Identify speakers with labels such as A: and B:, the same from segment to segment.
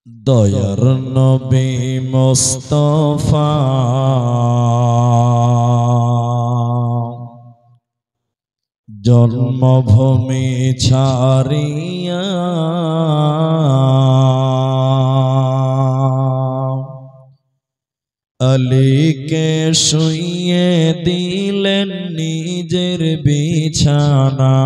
A: দয়ার নবী মুস্তাফা জন্মভূমি ছাড়িয়া আলীকে শুইয়ে দিলেন নিজের বিছানা।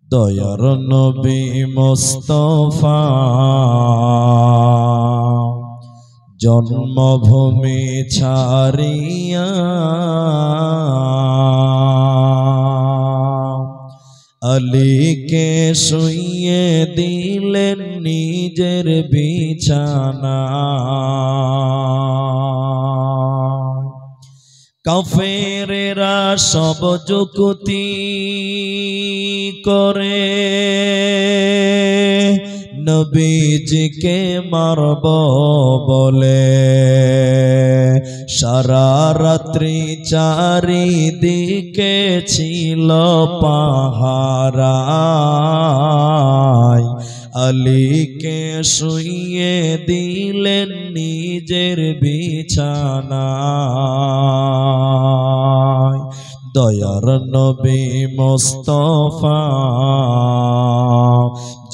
A: দয়ার নবী মুস্তাফা জন্মভূমি ছাড়িয়া আলীকে শুইয়ে দিলেন নিজের বিছানা। কাফেরেরা সব যুক্তি করে নবীজিকে মারব বলে, সারা রাত্রি চারিদিকে ছিল পাহারায়, আলীকে শুইয়ে দিলেন নিজের বিছানায়। দয়ার নবী মুস্তাফা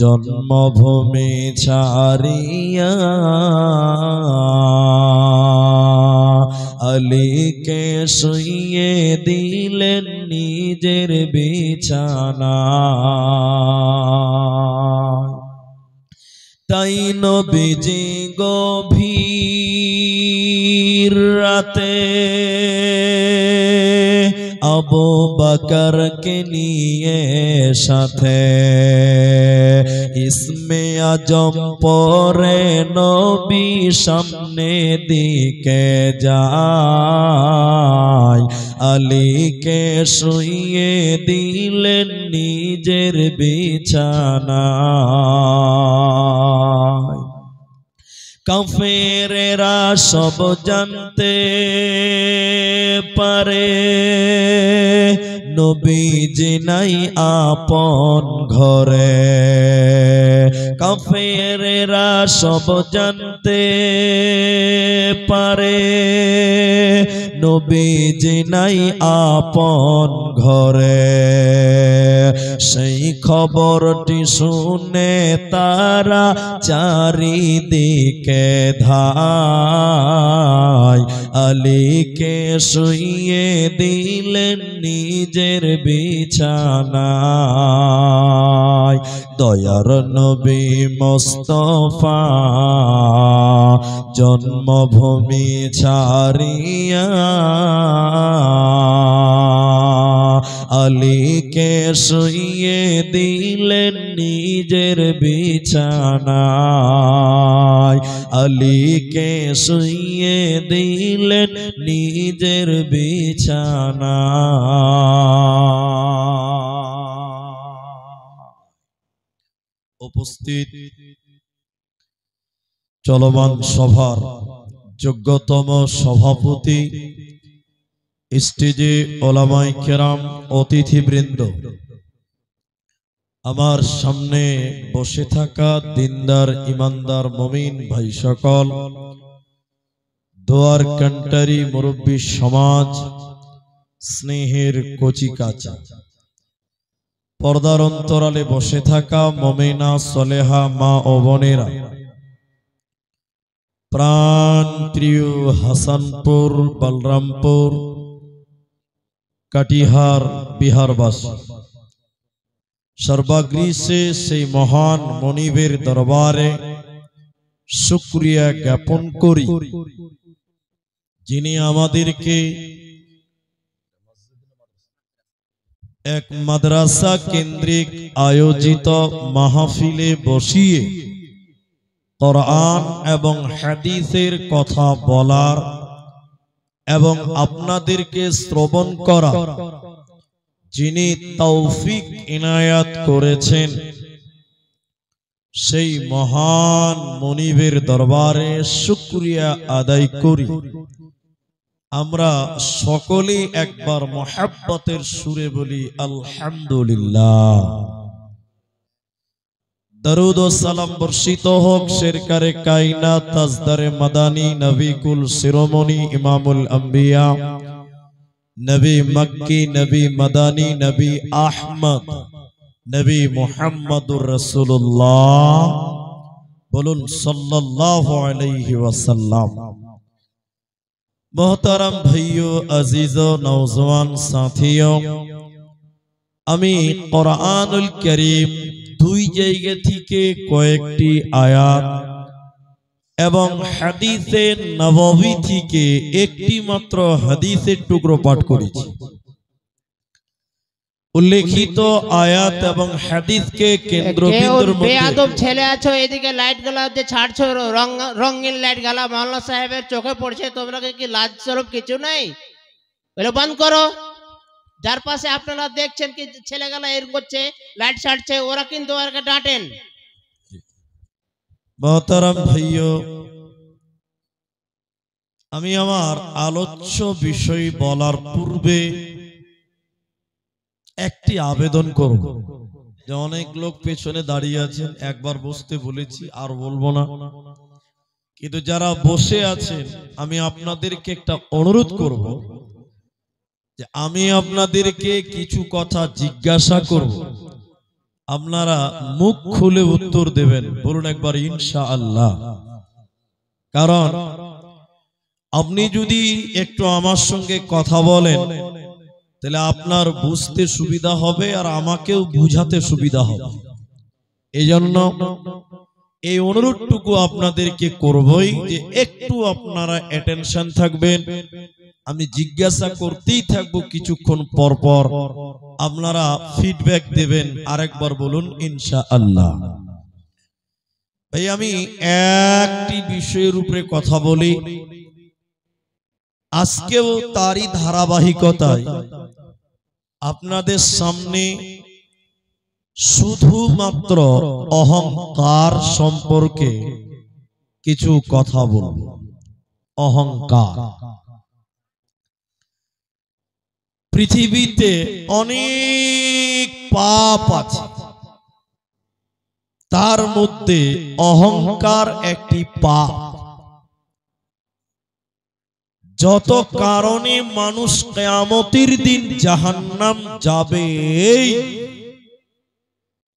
A: জন্মভূমি ছাড়িয়া আলীকে শুইয়ে দিলেন নিজের বিছানায়। তাই নবীজি গভীর রাতে আবু বকরকে নিয়ে সাথে ইসমে আজম পরে নবী সামনে দিকে যায়, আলীকে শুইয়ে দিলেন নিজের বিছানায়। কাফেরেরা সব জানতে পারে নবীজি নাই আপন ঘরে, কাফেরেরা সব জানতে পারে নবীজি নাই আপন ঘরে। সেই খবরটি শুনে তারা চারিদিকে ধায়, আলীকে শুইয়ে দিলেন নিজের বিছানায়। দয়ার নবী মুস্তাফা জন্মভূমি ছাড়িয়া আলীকে শুইয়ে দিলেন নিজের বিছানায়, আলীকে শুইয়ে দিলেন নিজের বিছানায়। উপস্থিত চলমান সভার যোগ্যতম সভাপতি, স্টেজে ওলামায়ে কেরাম, অতিথিবৃন্দ, আমার সামনে বসে থাকা দিনদার ইমানদার মুমিন ভাই সকল, দোয়ার কান্টারি মুরব্বী সমাজ, স্নেহের কচিকাচা, পর্দার অন্তরালে বসে থাকা মুমিনা সলেহা মা ও বোনেরা, প্রাণ প্রিয় হাসানপুর, বলরামপুর, কাটিহার বিহারবাসী, সর্বাগ্রে সেই মহান মনিবের দরবারে শুকরিয়া জ্ঞাপন করি যিনি আমাদেরকে এক মাদ্রাসা কেন্দ্রিক আয়োজিত মাহফিলে বসিয়ে কোরআন এবং হাদিসের কথা বলার এবং আপনাদেরকে শ্রবণ করা যিনি তৌফিক ইনায়াত করেছেন, সেই মহান মনিবের দরবারে শুকরিয়া আদায় করি। আমরা সকলেই একবার মুহাব্বতের সুরে বলি আলহামদুলিল্লাহ। दरूद व सलाम बर्षित होक शेरकारे कायनात ताजदारे मदानी नबी कुल शिरोमणि इमामुल अंबिया नबी मक्की नबी मदानी नबी अहमद नबी मुहम्मदुर रसूलुल्लाह बोलुन सल्लल्लाहु अलैहि वसल्लम। मोहतरम भाइयों अजीजों नौजवान साथियों আমি কোরআনুল কারীম দুই জায়গা থেকে কয়েকটি আয়াত এবং হাদিসে নববী থেকে একটি মাত্র হাদিসের টুকরো পাঠ করেছি। উল্লেখিত আয়াত এবং হাদিসকে কেন্দ্রবিন্দুর মধ্যে
B: বেয়াদব ছেলে আছো এদিকে লাইট গুলো যে ছাড়ছো রঙিন লাইট গুলো মাওলানা সাহেবের চোখে পড়ছে, তোমরা কি লাজ শরম কিছু নাই? বলে বন্ধ করো। যার পাশে আপনারা দেখছেন কি ছেলেগুলা এরকম করছে লাইট ছাড়ছে, ওরা কিন্তু ওকে ডাঁটেন।
A: মোহতারাম ভাইও, আমি আমার আলোচ্য বিষয় বলার পূর্বে একটি আবেদন করব যে অনেক লোক পেছনে দাঁড়িয়ে আছেন, একবার বসতে বলেছি আর বলবো না, কিন্তু যারা বসে আছেন আমি আপনাদেরকে একটা অনুরোধ করব যে আমি আপনাদেরকে কিছু কথা জিজ্ঞাসা করব, আপনারা মুখ খুলে উত্তর দেবেন। বলুন একবার ইনশাআল্লাহ। কারণ আপনি যদি একটু আমার সঙ্গে কথা বলেন তাহলে আপনার বুঝতে সুবিধা হবে আর আমাকেও বুঝাতে সুবিধা হবে। এই জন্য এই অনুরোধটুকু আপনাদেরকে করবই যে একটু আপনারা অ্যাটেনশন থাকবেন। আমি জিজ্ঞাসা করতেই থাকবো, কিছুক্ষণ পর পর আপনারা ফিডব্যাক দেবেন। আরেকবার বলুন ইনশাআল্লাহ। ভাই আমি একটি বিষয়ের উপরে কথা বলি, আজকেও তারই ধারাবাহিকতায় আপনাদের সামনে শুধুমাত্র অহংকার সম্পর্কে কিছু কথা বলবো। অহংকার পৃথিবীতে অনেক পাপ আছে, তার মধ্যে অহংকার একটি পাপ। যত কারণে মানুষ কিয়ামতের দিন জাহান্নাম যাবে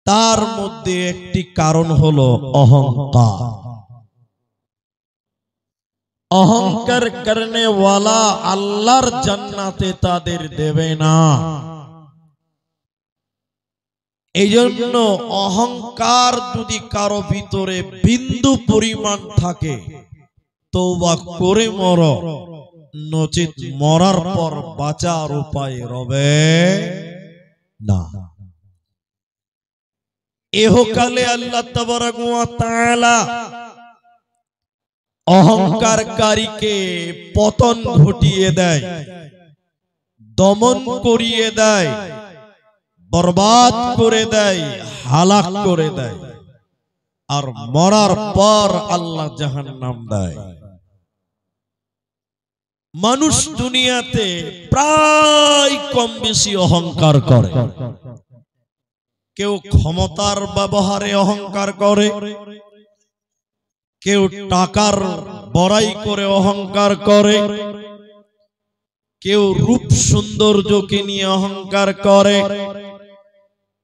A: তার মধ্যে একটি কারণ হলো অহংকার। অহংকার করনে ওয়ালা আল্লাহর জান্নাতে তাদের দেবে না। এই জন্য অহংকার যদি কারো ভিতরে বিন্দু পরিমাণ থাকে তওবা করে মরো, নচিত মরার পর বাঁচার উপায় রবে না। ইহকালে আল্লাহ তাবারক ওয়া তাআলা অহংকারকারীকে পতন ঘটিয়ে দেয়, দমন করিয়ে দেয়, বরবাদ করে দেয়, হালাক করে দেয়, আর মরার পর আল্লাহ জাহান্নাম দেয়। মানুষ দুনিয়াতে প্রায় কম বেশি অহংকার করে। কেউ ক্ষমতার ব্যবহারে অহংকার করে, কেউ টাকার বড়াই করে অহংকার করে, কেউ রূপ সৌন্দর্যকে নিয়ে অহংকার করে,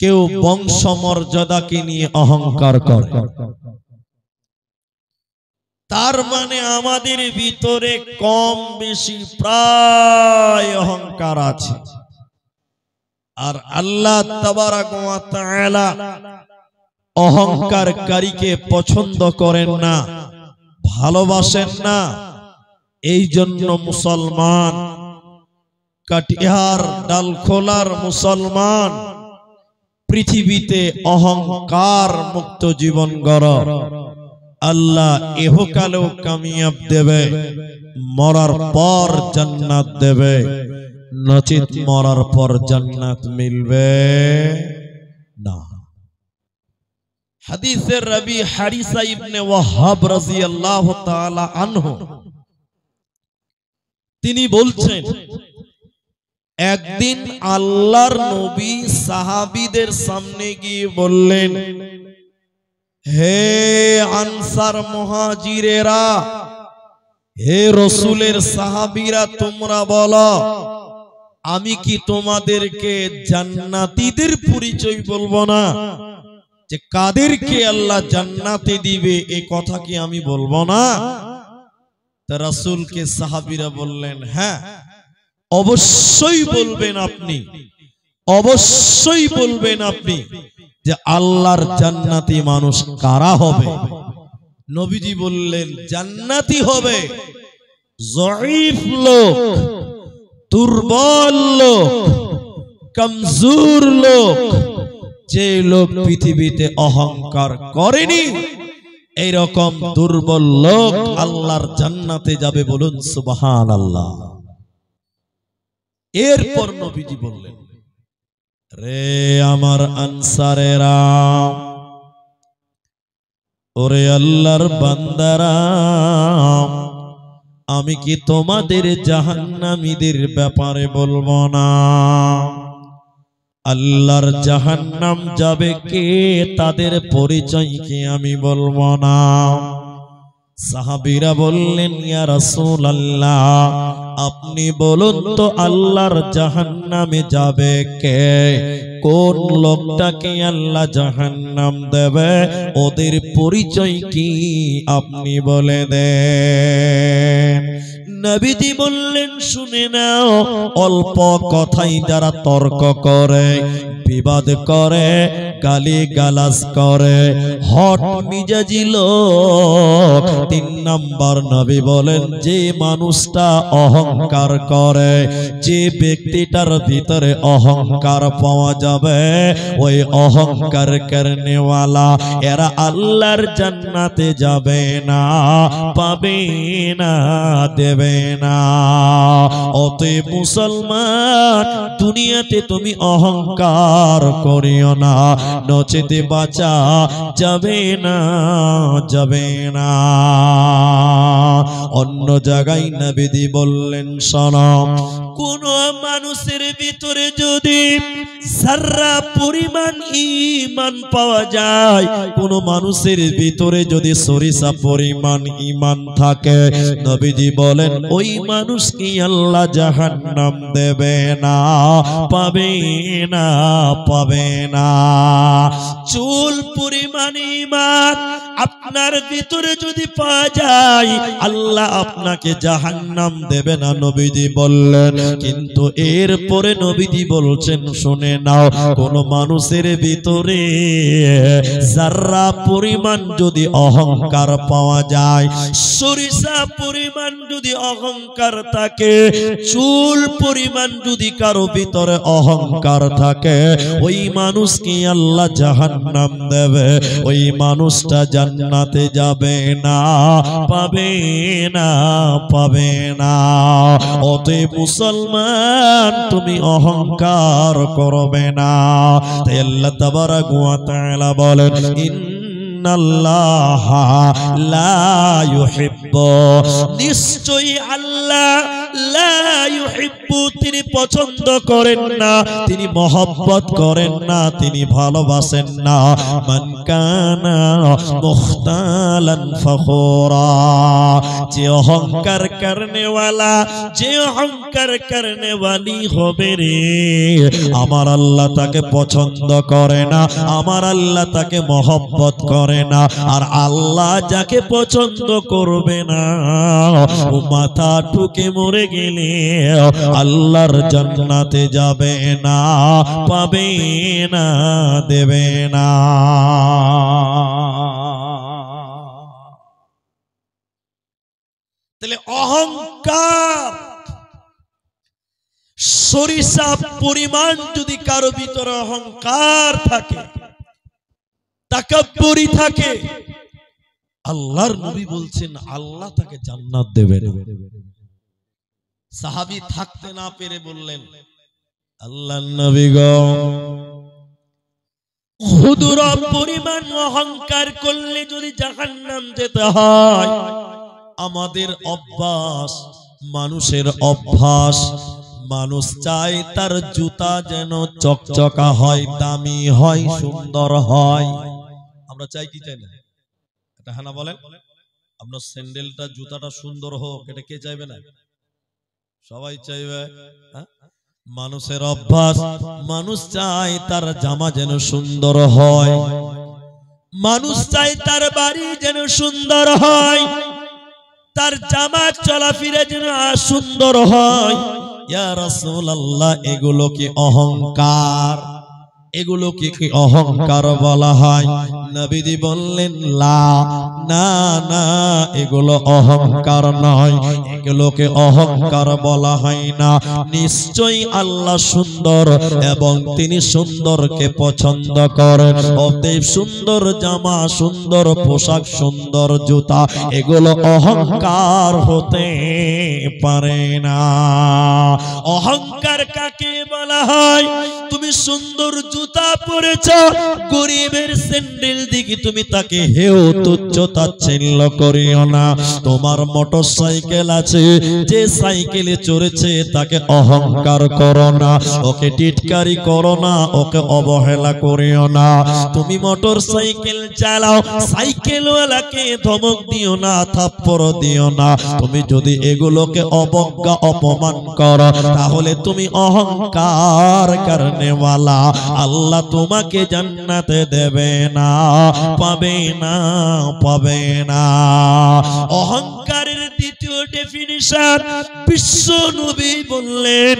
A: কেউ বংশমর্যাদাকে নিয়ে অহংকার করে। তার মানে আমাদের ভিতরে কম বেশি প্রায় অহংকার আছে। আর আল্লাহ তাবারক ওয়া তাআলা অহংকারকারীকে পছন্দ করেন না, ভালোবাসেন না। এই জন্য মুসলমান, কাটিহার ডালখোলার মুসলমান, পৃথিবীতে অহংকার মুক্ত জীবন গড়। আল্লাহ ইহকালেও কামিয়াব দেবে, মরার পর জান্নাত দেবে, নচিত মরার পর জান্নাত মিলবে না। হাদিসের রাবি হারিসা ইবনে ওয়াহাব রাদিয়াল্লাহু তাআলা আনহু তিনি বলছেন, একদিন আল্লাহর নবী সাহাবীদের সামনে গিয়ে বললেন, হে আনসার মুহাজিরেরা, হে রসুলের সাহাবীরা, তোমরা বলো আমি কি তোমাদেরকে জান্নাতীদের পরিচয় বলবো না? যে কাদেরকে আল্লাহ জান্নাতে দিবে এই কথা কি আমি বলবো না? তা রাসূলকে সাহাবীরা বললেন, হ্যাঁ অবশ্যই বলবেন আপনি, অবশ্যই বলবেন আপনি যে আল্লাহর জান্নাতি মানুষ কারা হবে। নবীজি বললেন জান্নাতি হবে জয়ীফ লোক, দুর্বল লোক, কমজোর লোক, যে লোক পৃথিবীতে অহংকার করেনি এইরকম দুর্বল লোক আল্লাহর জান্নাতে যাবে। বলুন সুবহানাল্লাহ। এরপর নবীজি বললেন, রে আমার আনসারেরা, ওরে আল্লাহর বান্দারা, আমি কি তোমাদের জাহান্নামীদের ব্যাপারে বলবো না? আল্লাহর জাহান্নাম যাবে কে, তাদের পরিচয় কি আমি বলবো না? সাহাবীরা বললেন, ইয়া রাসূলুল্লাহ আপনি বলুন তো আল্লাহর জাহান্নামে যাবে কে? কোন লোকটাকে আল্লাহ জাহান্নাম দেবে, ওদের পরিচয় কি আপনি বলে দেন। নবীজি বললেন, শুনে নাও, অল্প কথাই যারা তর্ক করে, বিবাদ করে, গালি গালাজ করে, হট মিজাজি লোক। 3 নাম্বার নবী বলেন, যে মানুষটা অহংকার করে, যে ব্যক্তিটার ভিতরে অহংকার পাওয়া যাবে, ওই অহংকার করনেওয়ালা এরা আল্লাহর জান্নাতে যাবে না, পাবে না, দেবে না। অতএব মুসলমান, দুনিয়াতে তুমি অহংকার করিও না, নচেতে বাঁচা যাবে না, যাবে না। অন্য জায়গায় নবীজি বললেন, শোনো, কোন মানুষের ভিতরে যদি যারা পরিমাণ ঈমান পাওয়া যায়, কোন মানুষের ভিতরে যদি সরিষা পরিমাণ ঈমান থাকে, নবীজি বলেন ওই মানুষকে আল্লাহ জাহান্নাম দেবে না, পাবে না, পাবে না। চুল পরিমাণ ঈমান আপনার ভিতরে যদি পাওয়া যায়, আল্লাহ আপনাকে জাহান্নাম দেবে না, নবীজি বললেন। কিন্তু এরপরে নবীজি বলছেন, শুনে নাও, কোন মানুষের ভিতরে যারা পরিমাণ যদি অহংকার পাওয়া যায়, সরিষা পরিমাণ যদি অহংকার থাকে, চুল পরিমাণ যদি কারো ভিতরে অহংকার থাকে, ওই মানুষকে আল্লাহ জাহান্নাম দেবে, ওই মানুষটা জান্নাতে যাবে না, পাবে না, পাবে না। অতএব মুসলমান, তুমি অহংকার করবে না। তাই আল্লাহ তাবারাক ওয়া তাআলা বলেন, ইন্নাল্লাহ লা ইউহিব্বু, নিশ্চয়ই আল্লাহ লা ইউহিব্বু, তিনি পছন্দ করেন না, তিনি মহব্বত করেন না, তিনি ভালোবাসেন না, মান কানা মুখতালান ফখুরা, যে অহংকার করনেওয়ালা, যে অহংকার করনেওয়ালি হবে রে, আমার আল্লাহ তাকে পছন্দ করে না, আমার আল্লাহ তাকে মহব্বত করে না। আর আল্লাহ যাকে পছন্দ করবে না, ও মাথা ঠুকে মরে গেলে আল্লাহর জান্নাতে যাবে না, পাবে না, দেবে না। তাহলে অহংকার, সরিষা পরিমাণ যদি কারো ভিতরে অহংকার থাকে, তাকাব্বুরি থাকে, আল্লাহর নবী বলছেন আল্লাহ তাকে জান্নাত দেবেন। সাহাবী থাকতে না পেরে বললেন, আল্লাহর নবী গো, হুজুর পরিমাণ অহংকার করলে যদি জাহান্নাম যেতে হয়, আমাদের অভ্যাস, মানুষের অভ্যাস, মানুষ চায় তার জুতা যেন চকচকা হয়, দামি হয়, সুন্দর হয়। আমরা চাই কি চাই না? এটা হ্যাঁ না বলেন? আপনার স্যান্ডেলটা জুতাটা সুন্দর হোক, এটা কে চাইবে না? সবাই চাইবে। হ্যাঁ? মানুষের অভ্যাস, মানুষ চায় তার জামা যেন সুন্দর হয়, মানুষ চায় তার বাড়ি যেন সুন্দর হয়, তার জামা চলাফেরা যেন সুন্দর হয়। ইয়া রাসূলুল্লাহ, এগুলো কি অহংকার? এগুলোকে কি অহংকার বলা হয়? নবীজি বললেন লা, না না, এগুলো অহংকার নয়, এগুলোকে অহংকার বলা হয় না। নিশ্চয়ই আল্লাহ সুন্দর এবং তিনি সুন্দরকে পছন্দ করেন। অতএব সুন্দর জামা, সুন্দর পোশাক, সুন্দর জুতা, এগুলো অহংকার হতে পারে না। অহংকার কাকে বলা হয়? তুমি সুন্দর জুতা পরেছ, গরিবের স্যান্ডেল দিকে তুমি তাকে হেও তুচ্ছ তাচ্ছিল্য করিও না। তোমার মোটর সাইকেল আছে, যে সাইকেলে চড়েছে তাকে অহংকার করো না, ওকে টিটকারি করো না, ওকে অবহেলা করিও না। তুমি মোটর সাইকেল চালাও, সাইকেলওয়ালাকে ধমক দিও না, থাপ্পড় দিও না। তুমি যদি এগুলোকে অবজ্ঞা অপমান করো, তাহলে তুমি অহংকার করনেওয়ালা। আল্লাহ তোমাকে জান্নাতে দেবে না, পাবে না, পাবে না। অহংকারের দ্বিতীয় ডেফিনিশন বিশ্ব নবী বললেন,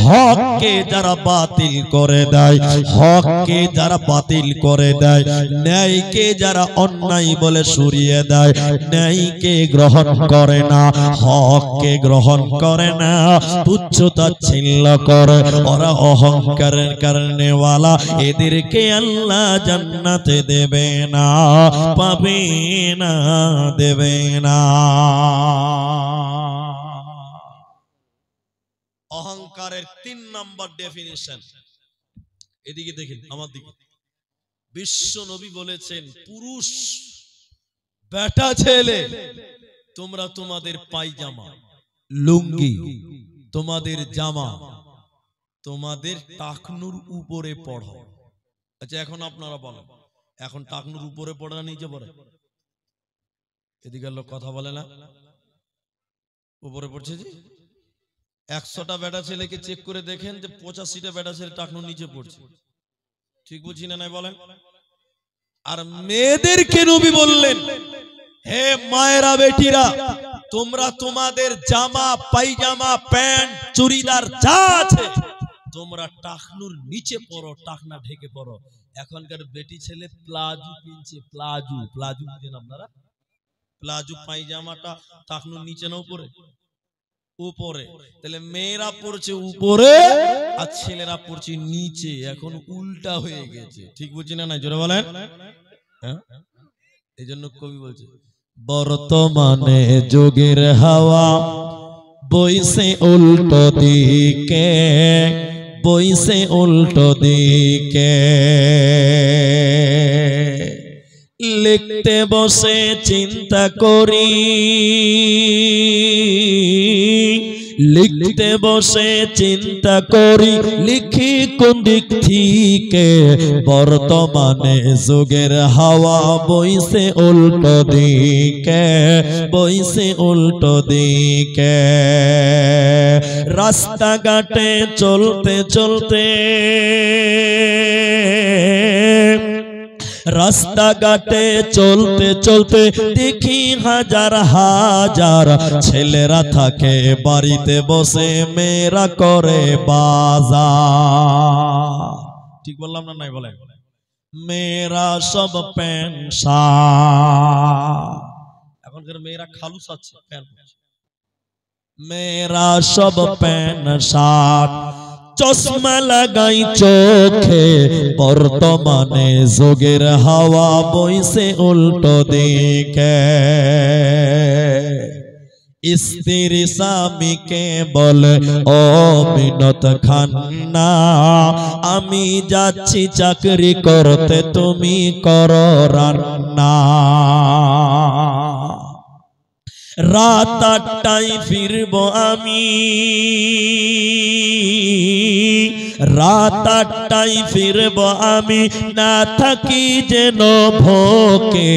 A: হককে যারা বাতিল করে দেয়, হককে যারা বাতিল করে দেয়, ন্যায়কে যারা অন্যায় বলে সরিয়ে দেয়, ন্যায়কে গ্রহণ করে না, হককে গ্রহণ করে না, তুচ্ছ তাচ্ছিল্য করে, ওরা অহংকারের কারণে ওয়ালা, এদেরকে আল্লাহ জান্নাতে দেবে না, পাবে না, দেবে না। অহংকারের 3 নম্বর ডেফিনিশন, এদিকে দেখেন, আমার দিকে। বিশ্ব নবী বলেছেন, পুরুষ বেটা ছেলে, তোমরা তোমাদের পায়জামা, লুঙ্গি, তোমাদের জামা তোমাদের টাকনুর উপরে পড়ো। আচ্ছা, এখন আপনারা বলেন, এখন টাকনুর উপরে পড়ে না নিচে পড়ে? এদিকে লোক কথা বলে না, উপরে পড়ছে। যে 100টা বেটা ছেলেকে চেক করে দেখেন যে 85টা বেটা ছেলে টাকনুর নিচে পড়ছে। ঠিক বুঝি না নাই বলেন? আর মেয়েদেরকে নবী বললেন, হে মায়েরা, বেটিরা, তোমরা তোমাদের জামা, পায়জামা, প্যান্ট, চুড়িদার যা আছে তোমরা টাকনুর নিচে পড়ো, টাকনা ঢেকে পড়ো। এখনকার বেটি ছেলে প্লাজু কিনছে, প্লাজু, প্লাজু বুঝেন আপনারা? প্লাজু পায়জামাটা টাকনুর নিচে না উপরে? উপরে। তাহলে মেয়েরা পড়ছে উপরে আর ছেলেরা পড়ছে নিচে। এখন উল্টা হয়ে গেছে। ঠিক বুঝছি না? নাই জোরে বলেন। হ্যাঁ, এই জন্য কবি বলছে, বর্তমানে যোগের হাওয়া বইছে উল্টো দিকে, বইছে উল্টো দিকে। লিখতে বসে চিন্তা করি, লিখতে বসে চিন্তা করি, লিখি কোন দিক থেকে। বর্তমানে যুগের হাওয়া বইছে উল্টো দিকে, বইছে উল্টো দিকে। রাস্তাঘাটে চলতে চলতে, রাস্তাঘাটে চলতে চলতে দেখি হাজার হাজার ছেলেরা থাকে বাড়িতে বসে, মেয়েরা করে বাজার। ঠিক বললাম না নাই বলেন? মেয়েরা সব প্যান্ট শার্ট, এখনকার মেয়েরা খালু আছে প্যান্ট, মেয়েরা সব প্যান্ট শার্ট, চশমা লাগাই চোখে। বর্তমানে যোগের হাওয়া বইছে উল্টো দিকে। স্ত্রী স্বামীকে বলে, ও মিনত খান্না, আমি যাচ্ছি চাকরি করতে, তুমি করো রান্না। রাত 8টায় ফিরবো আমি, রাত 8টায় ফিরব আমি, না থাকি যেন ভোকে।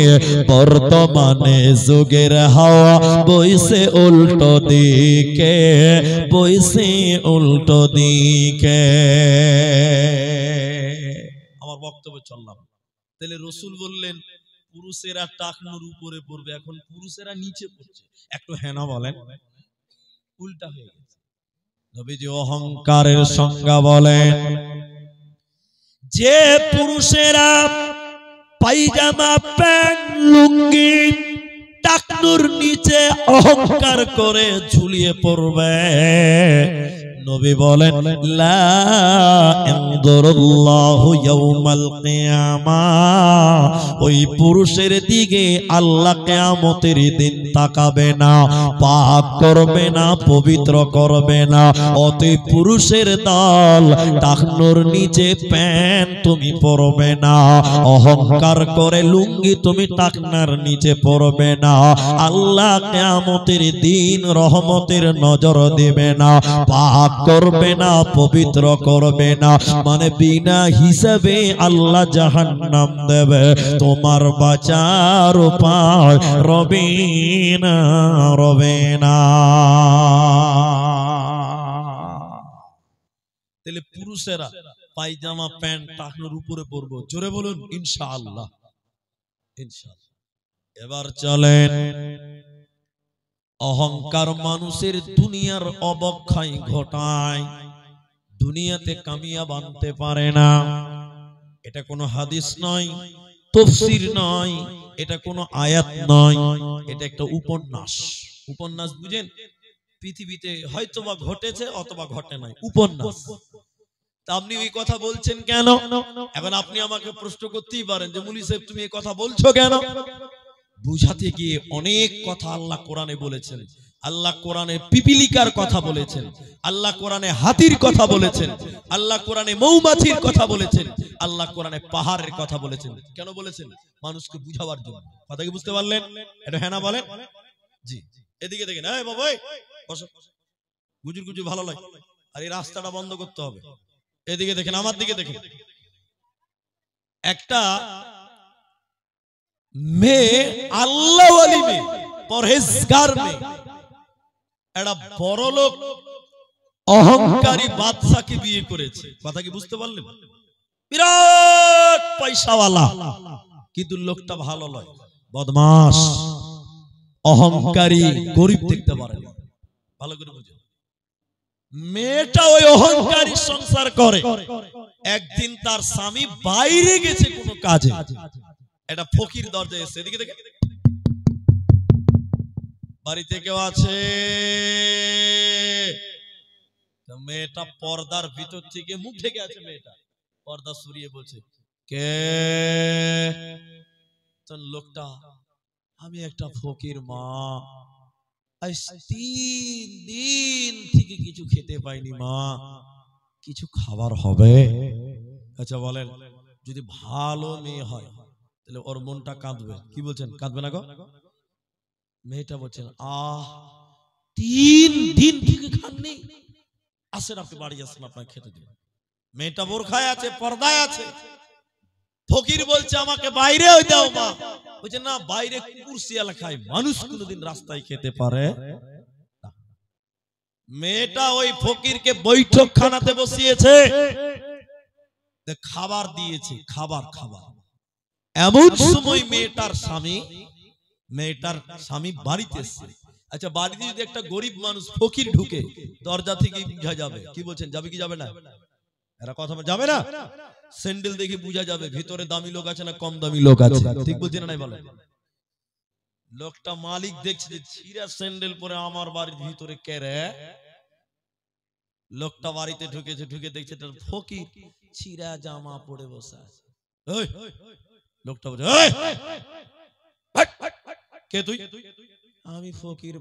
A: বর্তমানে যুগের হাওয়া বইছে উল্টো দিকে, বইছে উল্টো দিকে। আমার বক্তব্য চললাম। তাহলে রসুল বললেন পুরুষেরা টাকনুর উপরে পড়বে, এখন পুরুষেরা নিচে পড়ছে। একটু হেনা বলেন, উল্টা হয়ে গেছে। নবীজি অহংকারের সংজ্ঞা বলেন, যে পুরুষেরা পায়জামা প্যান্ট লুঙ্গি টাকনুর নিচে অহংকার করে ঝুলিয়ে পড়বে, নবী বলেন লা ইয়ানজুরুল্লাহু ইয়াউমাল কিয়ামাহ, ওই পুরুষের দিকে আল্লাহ কিয়ামতের দিন তাকাবে না, পাক করবে না, পবিত্র করবে না। অতএব পুরুষের দল, টাকনুর নিচে প্যান্ট তুমি পরবে না, অহংকার করে লুঙ্গি তুমি টাকনার নিচে পরবে না। আল্লাহ কিয়ামতের দিন রহমতের নজর দেবে না, পাক করবে না, পবিত্র করবে না। মানে বিনা হিসাবে আল্লাহ জাহান্নাম দেবে। তোমার বাঁচার উপায় রবে না, রবে না। তাহলে পুরুষেরা পায়জামা প্যান্ট টাকনুর উপরে পরবো, জোরে বলুন ইনশাআল্লাহ, ইনশাআল্লাহ। এবার চলেন, অহংকার মানুষের দুনিয়ার অবক্ষয় ঘটায়, দুনিয়াতে কামিয়াব আনতে পারে না। এটা কোনো হাদিস নয়, তাফসীর নয়, এটা কোনো আয়াত নয়, এটা একটা উপন্যাস। উপন্যাস বুঝেন? পৃথিবীতে হয়তোবা ঘটেছে অথবা ঘটে নাই, উপন্যাস। তা আপনি ওই কথা বলছেন কেন? এখন আপনি আমাকে প্রশ্ন করতেই পারেন যে মুলি সাহেব তুমি এই কথা বলছো কেন? বুঝাতে গিয়ে অনেক কথা আল্লাহ কোরআনে বলেছেন। আল্লাহ কোরআনে পিপিলিকার কথা বলেছেন, আল্লাহ কোরআনে হাতির কথা বলেছেন, আল্লাহ কোরআনে মৌমাছির কথা বলেছেন, আল্লাহ কোরআনে পাহাড়ের কথা বলেছেন। কেন বলেছেন? মানুষকে বুঝাবার জন্য। কথা কি বুঝতে পারলেন? এটা হ্যাঁ না বলেন? জি। এদিকে দেখেন, এই বাবা বসো, গুজুর গুজুর ভালো লাগে, আর এই রাস্তাটা বন্ধ করতে হবে। এদিকে দেখেন, আমার দিকে দেখেন। একটা মেয়ে, আল্লাহওয়ালি মেয়ে, পরহেজগার মেয়ে, একটা বড় লোক অহংকারী বাদশাকে বিয়ে করেছে। কথা কি বুঝতে পারলেন? বিরাট পয়সাওয়ালা, কিন্তু লোকটা ভালো নয়, বদমাশ, অহংকারী, গরিব দেখতে পারে না। ভালো করে বুঝুন। মেয়েটা ওই অহংকারী সংসার করে। একদিন তার স্বামী বাইরে গেছে কোনো কাজে, একটা ফকির দরজায় এসে, এদিকে দেখে, বাড়িতে কেউ আছে? মেয়েটা পর্দার ভিতর থেকে, মুখ ঢেকে আছে মেয়েটা, পর্দা সরিয়ে বলছে কে? লোকটা, আমি একটা ফকির মা, আজ 3 দিন থেকে কিছু খেতে পাইনি মা, কিছু খাবার হবে? আচ্ছা বলেন, যদি ভালো মেয়ে হয় তাহলে ওর মনটা কাঁদবে, কি বলছেন? কাঁদবে না গো? মেয়েটা বলছেন 3 দিন থেকে খাননি, আসেন আপনি বাড়ি আসেন, আপনাকে খেতে দিন। মেয়েটা বোরখায় আছে, পর্দায় আছে। ফকির বলছে আমাকে বাইরে দাও মা। বলছে না, বাইরে কুকুর শিয়াল খায়, মানুষ কোনদিন রাস্তায় খেতে পারে? মেয়েটা ওই ফকিরকে বৈঠক খানাতে বসিয়েছে, খাবার দিয়েছে, খাবার খাবার। এমন সময় মেয়েটার স্বামী বাড়িতে এসছে। আচ্ছা, বাড়িতে যদি একটা গরিব মানুষ ফকির ঢুকে, দরজা থেকে বুঝা যাবে, কি বলছেন? যাবে কি যাবে না? এরা কথা যাবে না? স্যান্ডেল দেখে বুঝা যাবে ভিতরে দামি লোক আছে না কম দামি লোক আছে, ঠিক বলছেন না? বলে লোকটা মালিক দেখছে যে ছিঁড়া স্যান্ডেল পরে আমার বাড়ির ভিতরে কে রে? লোকটা বাড়িতে ঢুকেছে, ঢুকে দেখছে তার ফকির ছিঁড়া জামা পরে বসে আছে। লোকটা বলছে কে তুই? আমি ফকির।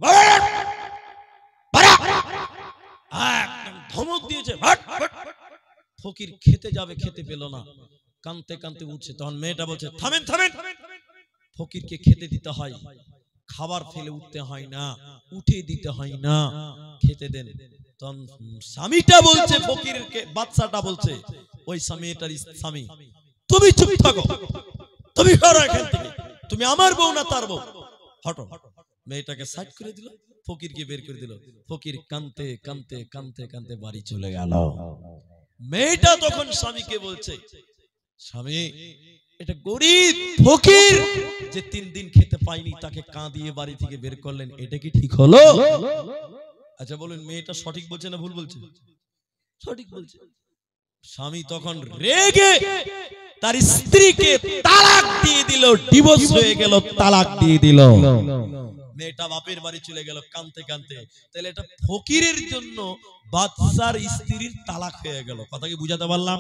A: ধমক দিয়েছে। ফকির খেতে যাবে, খেতে পেল না, কানতে কানতে উঠছে। তখন মেয়েটা বলছে থামেন থামেন, ফকিরকে খেতে দিতে হয়, খাবার ফেলে উঠতে হয় না, উঠে দিতে হয় না, খেতে দেন। তখন স্বামীটা বলছে, ফকিরকে বাদশাটা বলছে, ওই স্বামীটার স্বামী, তুমি চুপ থাকো, তুমি সরো এখান থেকে, তুমি আমার বউ না তার বউ, হটো। মেয়েটাকে সাইড করে দিল, ফকিরকে বের করে দিল। ফকির কানতে কানতে কানতে কানতে বাড়ি চলে গেল। মেয়েটা তখন স্বামীকে বলছে, স্বামী, এটা গরিব ফকির যে 3 দিন খেতে পায়নি, তাকে কাঁদিয়ে বাড়ি থেকে বের করলেন, এটা কি ঠিক হলো? আচ্ছা বলুন, মেয়েটা সঠিক বলছে না ভুল বলছে? সঠিক বলছে। স্বামী তখন রেগে তার স্ত্রীকে তালাক দিয়ে দিল, ডিভোর্স হয়ে গেল, তালাক দিয়ে দিল। মেয়েটা বাপের বাড়ি চলে গেল কানতে কানতে। তাহলে এটা ফকিরের জন্য বাদশার স্ত্রীর তালাক হয়ে গেল। কথা কি বুঝাতে পারলাম?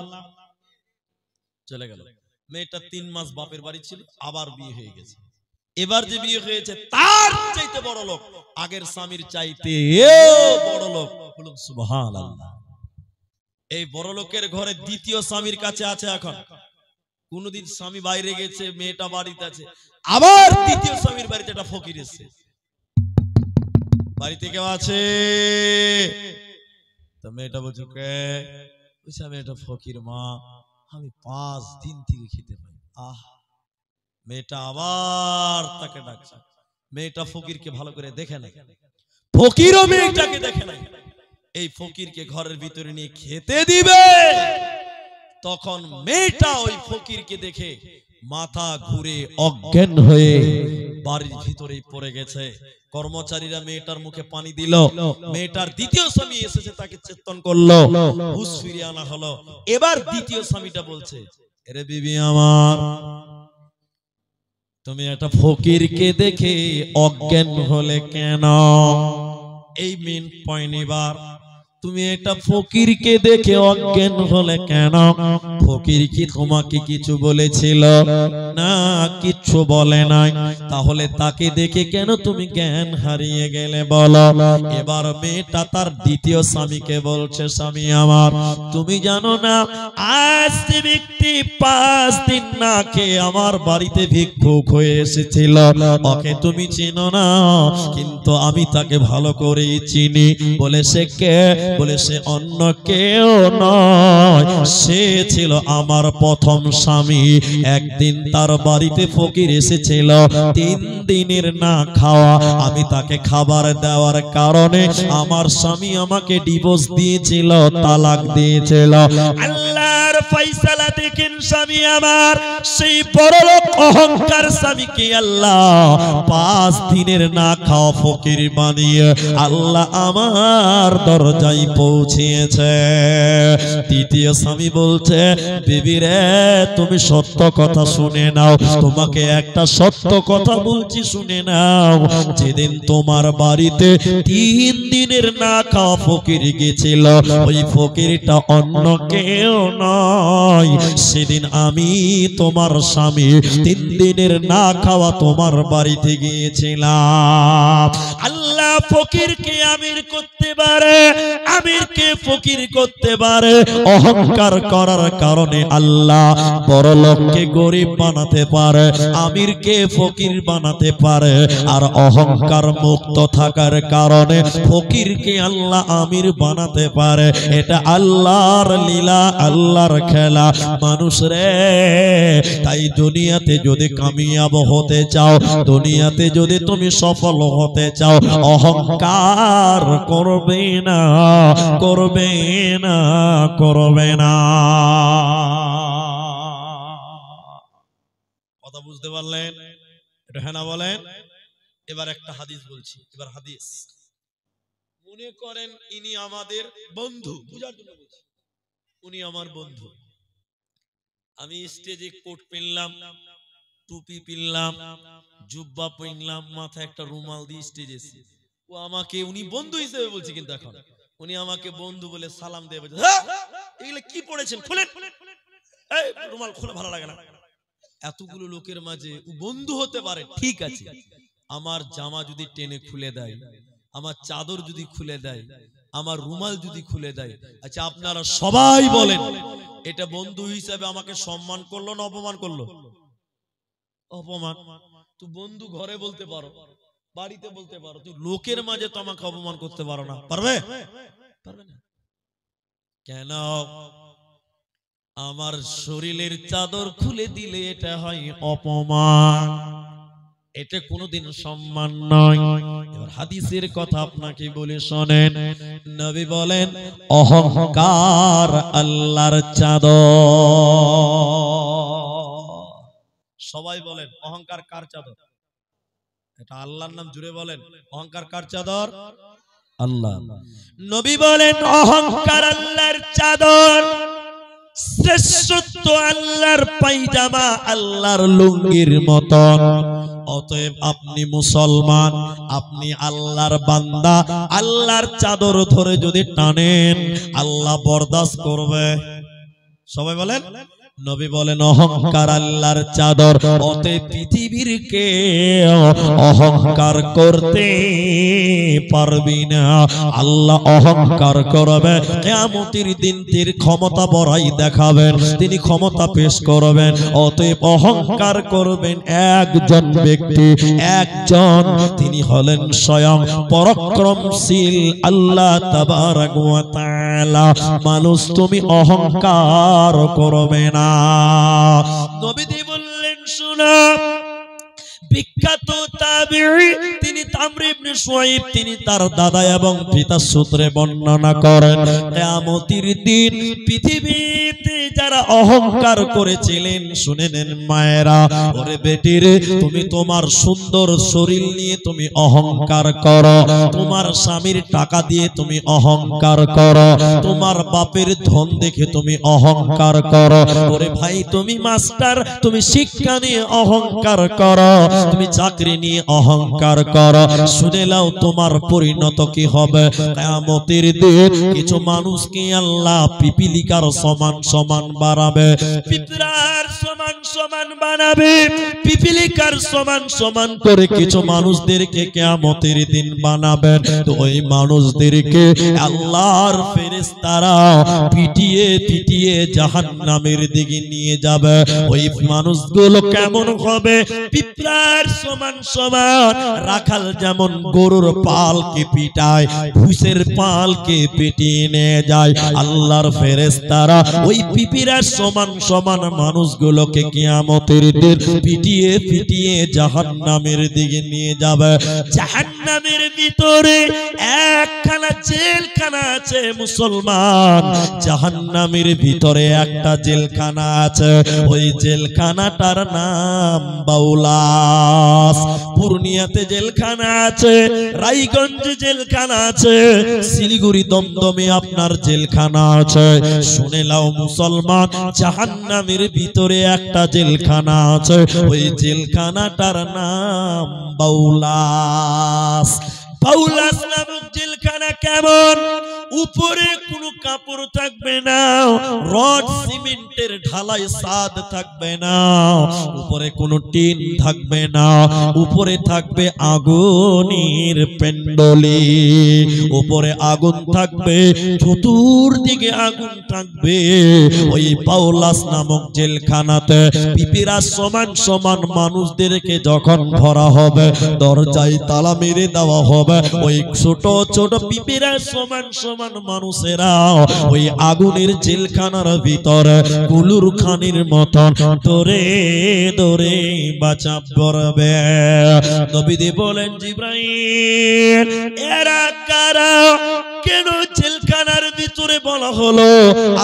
A: চলে গেল। মেয়েটা 3 মাস বাপের বাড়ি ছিল, আবার বিয়ে হয়ে গেছে। এবার যে বিয়ে হয়েছে তার চাইতে বড় লোক, আগের স্বামীর চাইতে বড় লোক। বলুন সুবহানাল্লাহ। এই বড় লোকের ঘরে দ্বিতীয় স্বামীর কাছে আছে এখন। কোনদিন স্বামী বাইরে গেছে, মেয়েটা বাড়িতে আছে, আবার দ্বিতীয় স্বামীর বাড়িতে একটা ফকির এসেছে। বাড়িতে কেউ আছে? তো মেয়েটা বলছে, কে? বলছে, আমি একটা ফকির মা, আমি 5 দিন থেকে খেতে পাই। মেয়েটা আবার তাকে ডাকছে। মেয়েটা ফকিরকে ভালো করে দেখে নাই, ফকিরও মেয়েটাকে দেখে নাই। এই ফকিরকে ঘরের ভিতরে নিয়ে খেতে দিবে, তখন মেয়েটা ওই ফকিরকে দেখে মাথা ঘুরে অজ্ঞান হয়ে বাড়ির ভিতরেই পড়ে গেছে। কর্মচারীরা মেয়েটার মুখে পানি দিল। মেয়েটার দ্বিতীয় স্বামী এসেছে, তাকে চেতন করলো, হুঁশ ফিরিয়ে আনা হলো। এবার দ্বিতীয় স্বামীটা বলছে, আরে বিবি আমার, তুমি একটা ফকিরকে দেখে অজ্ঞান হলে কেন? এই মেন পয়েন্ট। এবার তুমি একটা ফকিরকে দেখে অজ্ঞান হলে কেন? ফকির কি তোমাকে কিছু বলেছিল? না, কিছু বলে নাই। তাহলে তাকে দেখে কেন তুমি জ্ঞান হারিয়ে গেলে বলো? এবার মেয়েটা তার দ্বিতীয় স্বামীকে বলছে, স্বামী আমার, তুমি জানো না আজ ব্যক্তি 5 দিন না খেয়ে আমার বাড়িতে ভিক্ষুক হয়ে এসেছিল, ওকে তুমি চিনো না, কিন্তু আমি তাকে ভালো করেই চিনি। বলে সে কে? বলে সে অন্য কেউ নয়, সে ছিল আমার প্রথম স্বামী। একদিন তার বাড়িতে ফকির এসেছিল, 3 দিনের না খাওয়া। আমি তাকে খাবার দেওয়ার কারণে আমার স্বামী আমাকে ডিভোর্স দিয়েছিল, তালাক দিয়েছিল। আল্লাহর ফয়সালা দেখেন স্বামী আমার, সেই বড়লোক অহংকার স্বামীকে আল্লাহ 5 দিনের না খাওয়া ফকির বানিয়ে আল্লাহ আমার দরজায় পৌঁছিয়েছে। তৃতীয় স্বামী বলছে, বিবি রে, তুমি সত্য কথা শুনে নাও, তোমাকে একটা সত্য কথা বলছি, শুনে নাও। যেদিন তোমার বাড়িতে 3 দিনের না খাওয়া ফকির গেছিল, ওই ফকিরটা অন্য কেউ নয়, সেদিন আমি তোমার স্বামী 3 দিনের না খাওয়া তোমার বাড়িতে গিয়েছিলাম। আল্লাহ ফকিরকে আমির করতে পারে, আমিরকে ফকির করতে পারে। অহংকার করার কারণে আল্লাহ বড় লোককে গরিব বানাতে পারে, আমিরকে ফকির বানাতে পারে। আর অহংকার মুক্ত থাকার কারণে ফকিরকে আল্লাহ আমির বানাতে পারে। এটা আল্লাহর লীলা, আল্লাহর খেলা। মানুষ রে, তাই দুনিয়াতে যদি কামিয়াব হতে চাও, দুনিয়াতে যদি তুমি সফল হতে চাও, অহংকার করবে না, করবে না, করবে না। কথা বুঝতে পারলেন? এটা হ্যাঁ না বলেন? এবার একটা হাদিস বলছি। এবার হাদিস মনে করেন ইনি আমাদের বন্ধু, বুঝার জন্য বলছি, উনি আমার বন্ধু। আমি স্টেজে কোট পিনলাম, টুপি পিনলাম, জুব্বা পিনলাম, মাথায় একটা রুমাল দিয়ে স্টেজে এসেছি। ও আমাকে, উনি বন্ধু হিসেবে বলছি, কিন্তু এখন উনি আমাকে বন্ধু বলে সালাম দিয়ে বলছে, এগুলো কি পড়েছেন, খুলেন, এই রুমাল খুলে, ভালো লাগে না। এতগুলো লোকের মাঝে ও বন্ধু হতে পারে, ঠিক আছে। আমার জামা যদি টেনে খুলে দেয়, আমার চাদর যদি খুলে দেয়, আমার রুমাল যদি খুলে দেয়, আচ্ছা আপনারা সবাই বলেন, এটা বন্ধু হিসেবে আমাকে সম্মান করলো না অপমান করলো? অপমান। তুই বন্ধু ঘরে বলতে পারো, বাড়িতে বলতে পারো, তুই লোকের মাঝে তো আমাকে অপমান করতে পারো না, পারবে? পারবে না কেন? আমার শরীরের চাদর খুলে দিলে এটা হয় অপমান, এটা কোনোদিন সম্মান নয়। এবার হাদিসের কথা আপনাকে বলে শোনেন, নবী বলেন অহংকার আল্লাহর চাদর। সবাই বলেন অহংকার কার চাদর? এটা আল্লাহর নাম, জুড়ে বলেন অহংকার কার চাদর? আল্লাহ। নবী বলেন অহংকার আল্লাহর চাদর, শ্রেষ্ঠত্ব আল্লাহর পায়জামা, আল্লাহর লুঙ্গির মতন। অতএব আপনি মুসলমান, আপনি আল্লাহর বান্দা, আল্লাহর চাদর ধরে যদি টানেন আল্লাহ বরদাস্ত করবে। সবাই বলেন, নবী বলেন অহংকার আল্লাহর চাদর। অতএব পৃথিবীর কেউ অহংকার করতে পারবি না। আল্লাহ অহংকার করবে, কিয়ামতের দিন তিনি ক্ষমতা বড়াই দেখাবেন, তিনি ক্ষমতা পেশ করবেন। অতএব অহংকার করবেন একজন ব্যক্তি, একজন, তিনি হলেন স্বয়ং পরাক্রমশীল আল্লাহ তাবারক ওয়া তাআলা। মানুষ তুমি অহংকার করবে না। নবীজি বললেন শোনো, বিখ্যাত তাবিঈ তিনি তামর ইবনে শুআইব, তিনি তার দাদা এবং পিতার সূত্রে বর্ণনা করেন, কিয়ামতের দিন পৃথিবীতে যারা অহংকার করেছিলেন, শুনে নেন মায়েরা, ওরে বেটিরে, তুমি তোমার সুন্দর শরীর নিয়ে তুমি অহংকার করো, তোমার স্বামীর টাকা দিয়ে তুমি অহংকার করো, তোমার বাপের ধন দেখে তুমি অহংকার করো, ওরে ভাই তুমি মাস্টার, তুমি শিক্ষা নিয়ে অহংকার করো, তুমি চাকরি নিয়ে অহংকার করো, শুনে নাও তোমার পরিণত কি হবে। কিয়ামতের দিন কিছু মানুষকে আল্লাহ পিপিলিকার সমান সমান বানাবে, পিঁপড়ার সমান সমান বানাবে, পিপিলিকার সমান সমান করে কিছু মানুষদেরকে কিয়ামতের দিন বানাবেন। তো ওই মানুষদেরকে আল্লাহর ফেরেশতারা পিটিয়ে পিটিয়ে জাহান্নামের দিকে নিয়ে যাবে। ওই মানুষগুলো কেমন হবে? পিঁপড়ার সমান সমান। রাখাল যেমন গরুর পালকে পিটায়, ভুষের পালকে পিটিয়ে নিয়ে যায়, আল্লাহর ফেরেশতারা ওই পিঁপড়ার সমান সমান মানুষগুলোকে কিয়ামতের দিন পিটিয়ে পিটিয়ে জাহান্নামের দিকে নিয়ে যাবে। জাহান্নামের ভিতরে একখানা জেলখানা আছে মুসলমান, জাহান্নামের ভিতরে একটা জেলখানা আছে, ওই জেলখানাটার নাম বাউলাস। পূর্ণিয়াতে জেলখানা আছে, রায়গঞ্জে জেলখানা আছে, শিলিগুড়ি দমদমে আপনার জেলখানা আছে। শুনে নাও মুসলমান, জাহান্নামের ভিতরে একটা জেলখানা আছে, ওই জেলখানাটার নাম বাউলাস। বাউলাস নামক জেলখানা কেমন? উপরে কোনো কাপড় থাকবে না, রড সিমেন্টের ঢালাই ছাদ থাকবে না, উপরে কোনো টিন থাকবে না, উপরে থাকবে আগুনের পেন্ডলি, উপরে আগুন থাকবে, চতুর্দিকে আগুন থাকবে। ওই বাউলাস নামক জেলখানাতে পিপিরা সমান সমান মানুষদেরকে যখন ধরা হবে, দরজায় তালা মেরে দেওয়া হবে। ওই ছোট ছোট পিপিরা সমান সমান মানুষেরা ওই আগুনের জেলখানার ভিতরে কুলুর খানির মতন দৌড়ে দৌড়ে বাঁচা পড়বে। নবীজি বলেন জিবরাইল, এরা কারা? কেন জেলখানার ভিতরে বলা হলো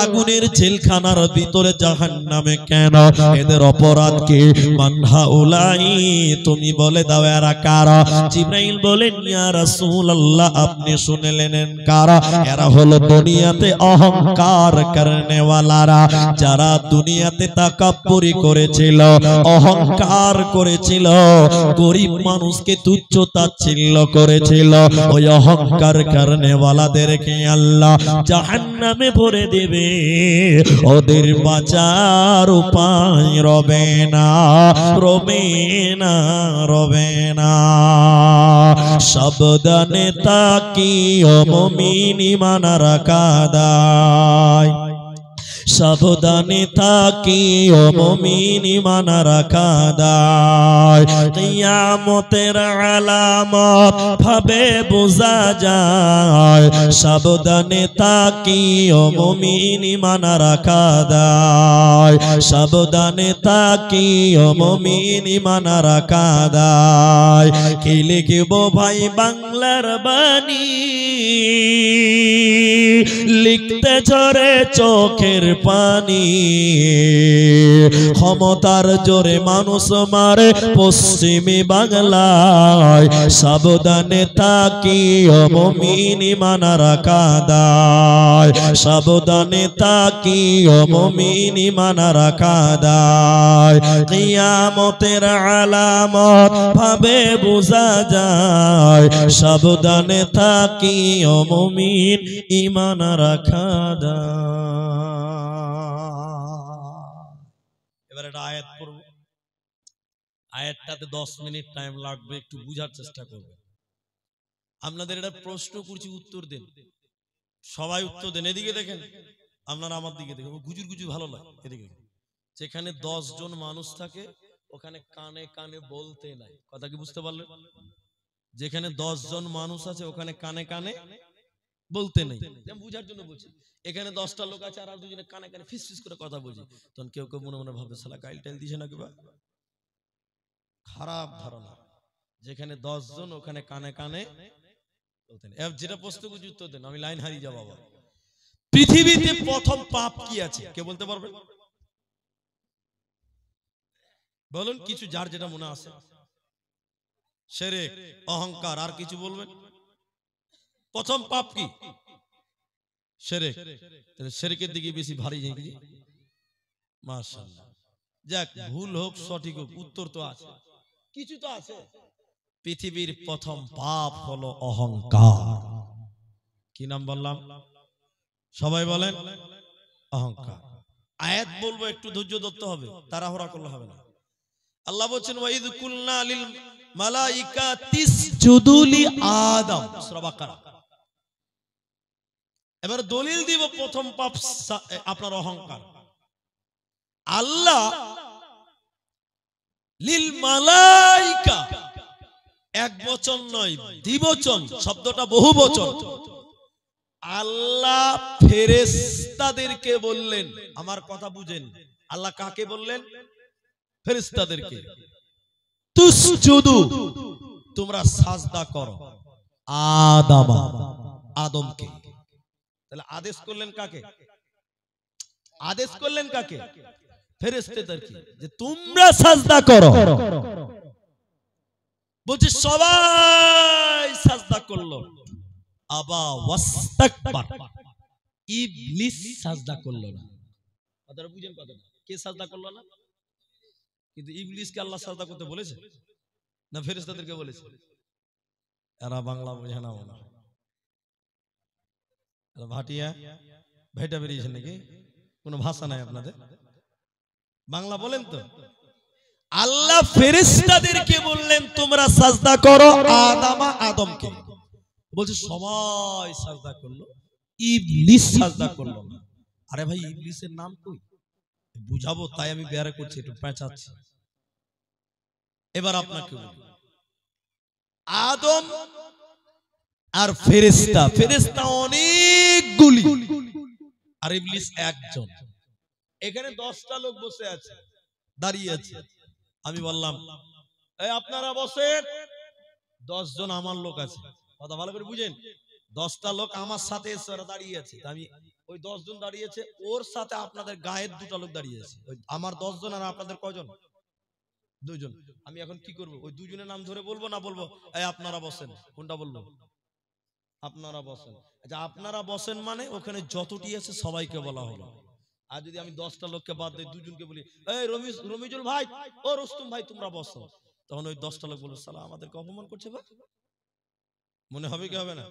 A: আগুনের জেলখানার ভিতরে জাহান্নামে কেন? এদের অপরাধ কি? মানহা উলাই, তুমি বলে দাও এরা কারা? জিবরাইল বলেন, ইয়া রাসূলুল্লাহ, আপনি শুনলেন কারা? এরা হলো দুনিয়াতে অহংকার করনে ওয়ালারা, যারা দুনিয়াতে তাকাব্বুরি করেছিল, অহংকার করেছিল, গরিব মানুষকে তুচ্ছ তাচ্ছিল্য করেছিল, ওই অহংকার করনে ওয়ালাদেরকে আল্লাহ জাহান্নামে ভরে দেবে। ওদের বাঁচার উপায় রবে না, রবে না, রবে না। সাবধানে তাকিও মুমিন ইমান রাখা দায়, সাবধানে থাকিও মুমিন ঈমান রাখা দায় কিয়ামতের আলামত ভাবে বোঝা যায় সাবধানে থাকিও মুমিন ঈমান রাখা দায় সাবধানে থাকিও মুমিন ঈমান রাখা দায় কি লিখব ভাই বাংলার বাণী লিখতে ঝরে চোখের পানি ক্ষমতার জোরে মানুষ মারে পশ্চিমী বাংলায় সাবধানে তাকিও মুমিন ঈমান রাখা দায় সাবধানে তাকিও মুমিন ঈমান রাখা দায় কিয়ামতের আলামত ভাবে বোঝা যায় সাবধানে তাকিও মুমিন ঈমান রাখা দায়। এবার একটা আয়াত পড়ব, আয়াতটাতে 10 মিনিট টাইম লাগবে, একটু বুঝার চেষ্টা করবে। আপনাদের এটা প্রশ্ন করছি, উত্তর দেন, সবাই উত্তর দেন। এদিকে দেখেন, আপনারা আমার দিকে দেখেন, গুজুর গুজুর ভালো লাগে। এদিকে যেখানে 10 জন মানুষ থাকে ওখানে কানে কানে বলতে নাই, কথা কি বুঝতে পারলেন? যেখানে 10 জন মানুষ আছে ওখানে কানে কানে বলতে নেই, বুঝার জন্য বলছি। এখানে 10টা লোক আছে আর দুজনে কানে কানে ফিস ফিস করে কথা বলছে, তখন কেউ কেউ মনে মনে ভাবে শালা গাইল টাইল দিছে না কিবা, খারাপ ধারণা। যেখানে 10 জন ওখানে কানে কানে বলতে নেই। যেটা প্রশ্ন করছি উত্তর দেন, আমি লাইন হারিয়ে যাবো আবার। পৃথিবীতে প্রথম পাপ কি আছে কে বলতে পারবে? বলুন কিছু, যার যেটা মনে আছে। শিরক, অহংকার, আর কিছু বলবেন? প্রথম পাপ কি? শিরক। তাহলে শিরকের দিকে বেশি ভারী যায় কি? মাশাআল্লাহ। যাক, ভুল হোক সঠিক হোক, উত্তর তো আছে, কিছু তো আছে। পৃথিবীর প্রথম পাপ হলো অহংকার। কি নাম বললাম? সবাই বলেন অহংকার। আয়াত বলবো, একটু ধৈর্য ধরতে হবে, তাড়াহুড়া করলে হবে না। আল্লাহ বলছেন ওয়াইদ কুলনা লিল মালাইকাতি ইসজুদু লি আদম, সূরা বাকারা। এবার দলিল দিব প্রথম পাপ আপনার অহংকার। আল্লাহ লিল মালাইকা, এক বচন নয়, দ্বিবচন, শব্দটা বহু বচন। আল্লাহ ফেরেশতাদেরকে বললেন, আমার কথা বুঝেন, আল্লাহ কাকে বললেন? ফেরেশতাদেরকে, তুসজুদু, তোমরা সাজদা করো, আদম, আদমকে। তাহলে আদেশ করলেন কাকে? আদেশ করলেন কাকে? ফেরেশতাদেরকে, যে তোমরা সাজদা করো। বলছে সবাই সাজদা করলো, আবা ওয়াস্তাকবার, ইবলিস সাজদা করলো না। কথাটা বুঝেন? কথাটা কে সাজদা করলো না? কিন্তু ইবলিসকে আল্লাহ সাজদা করতে বলেছে না ফেরেশতাদেরকে বলেছে? এরা বাংলা বোঝে না মনে হয়, এরা ভাটিয়া ভেটা বেরিয়েছে নাকি? কোনো ভাষা নাই আপনাদের, বাংলা বলেন তো। আল্লাহ ফেরেশতাদেরকে বললেন তোমরা সাজদা করো আদমকে। বলছে সবাই সাজদা করলো, ইবলিস সাজদা করলো না। আরে ভাই, ইবলিসের নাম কই? বুঝাবো তাই আমি বেয়ারে করছি, একটু পেঁচাচ্ছি। এবার আপনাকে বলি, আদম আর ফেরেশতা, ফেরেশতা অনেকগুলি আর ইবলিস একজন। এখানে 10টা লোক বসে আছে, দাঁড়িয়ে আছে। আমি বললাম এই আপনারা বসেন, 10 জন আমার লোক আছে। কথা ভালো করে বুঝেন, 10টা লোক আমার সাথে এসে দাঁড়িয়ে আছে। আমি ওই 10 জন দাঁড়িয়েছে, ওর সাথে আপনাদের গায়ের 2টা লোক দাঁড়িয়ে আছে। আমার 10 জন আর আপনাদের কয়জন? 2 জন। আমি এখন কি করব? ওই 2 জনের নাম ধরে বলবো না বলবো এই আপনারা বসেন? কোনটা বলবো? আপনারা বসেন। আচ্ছা, আপনারা বসেন মানে ওখানে যতটি আছে সবাইকে বলা হলো। আর যদি আমি 10টা লোককে বাদ দিই, 2 জনকে বলি এই রমিজুল ভাই, ও রুস্তম ভাই তোমরা বসো, তখন ওই 10টা লোক বলে শালা আমাদেরকে অপমান করছে বা, মনে হবে কি হবে না?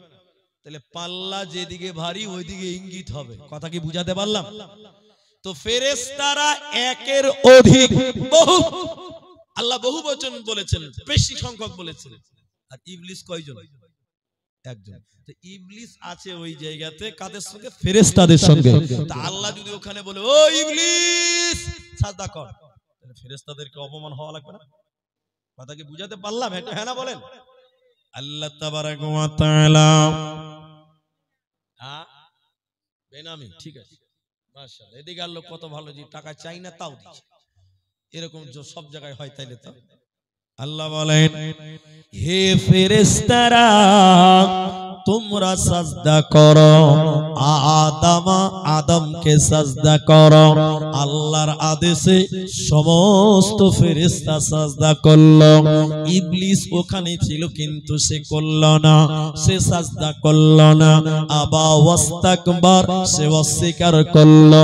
A: তাহলে পাল্লা যেদিকে ভারী ওইদিকে ইঙ্গিত হবে। কথা কি বুঝাতে পারলাম? তো ফেরেশতারা একের অধিক, বহু, আল্লাহ বহু বচন বলেছেন, বেশি সংখ্যক বলেছেন। আর ইবলিস কয়জন? একজন। তো ইবলিস আছে ওই জায়গাতে কাদের সঙ্গে? ফেরেশতাদের সঙ্গে। তা আল্লাহ যদি ওখানে বলে ও ইবলিস সাজদা কর, তাহলে ফেরেশতাদেরকে অপমান হওয়া লাগবে না? কথা কি বুঝাতে পারলাম? এটা হ্যাঁ না বলেন? আল্লাহ তাবারাক ওয়া তাআলা বেনামি, ঠিক আছে মাশাআল্লাহ। এদিকে আর লোক কত ভালো, যে টাকা চাই না তাও দিচ্ছে, এরকম সব জায়গায় হয় তাইলে তো। আল্লাহ বলেন হে ফেরেশতারা তোমরা সাজদা করো, আদমকে সাজদা করো। আল্লাহর আদেশে সমস্ত ফেরেশতা সাজদা করলো। ইবলিস ওখানে ছিল কিন্তু সে করলো না, সে সাজদা করলো না। আবা ওয়াস্তাকবার, সে অস্বীকার করলো,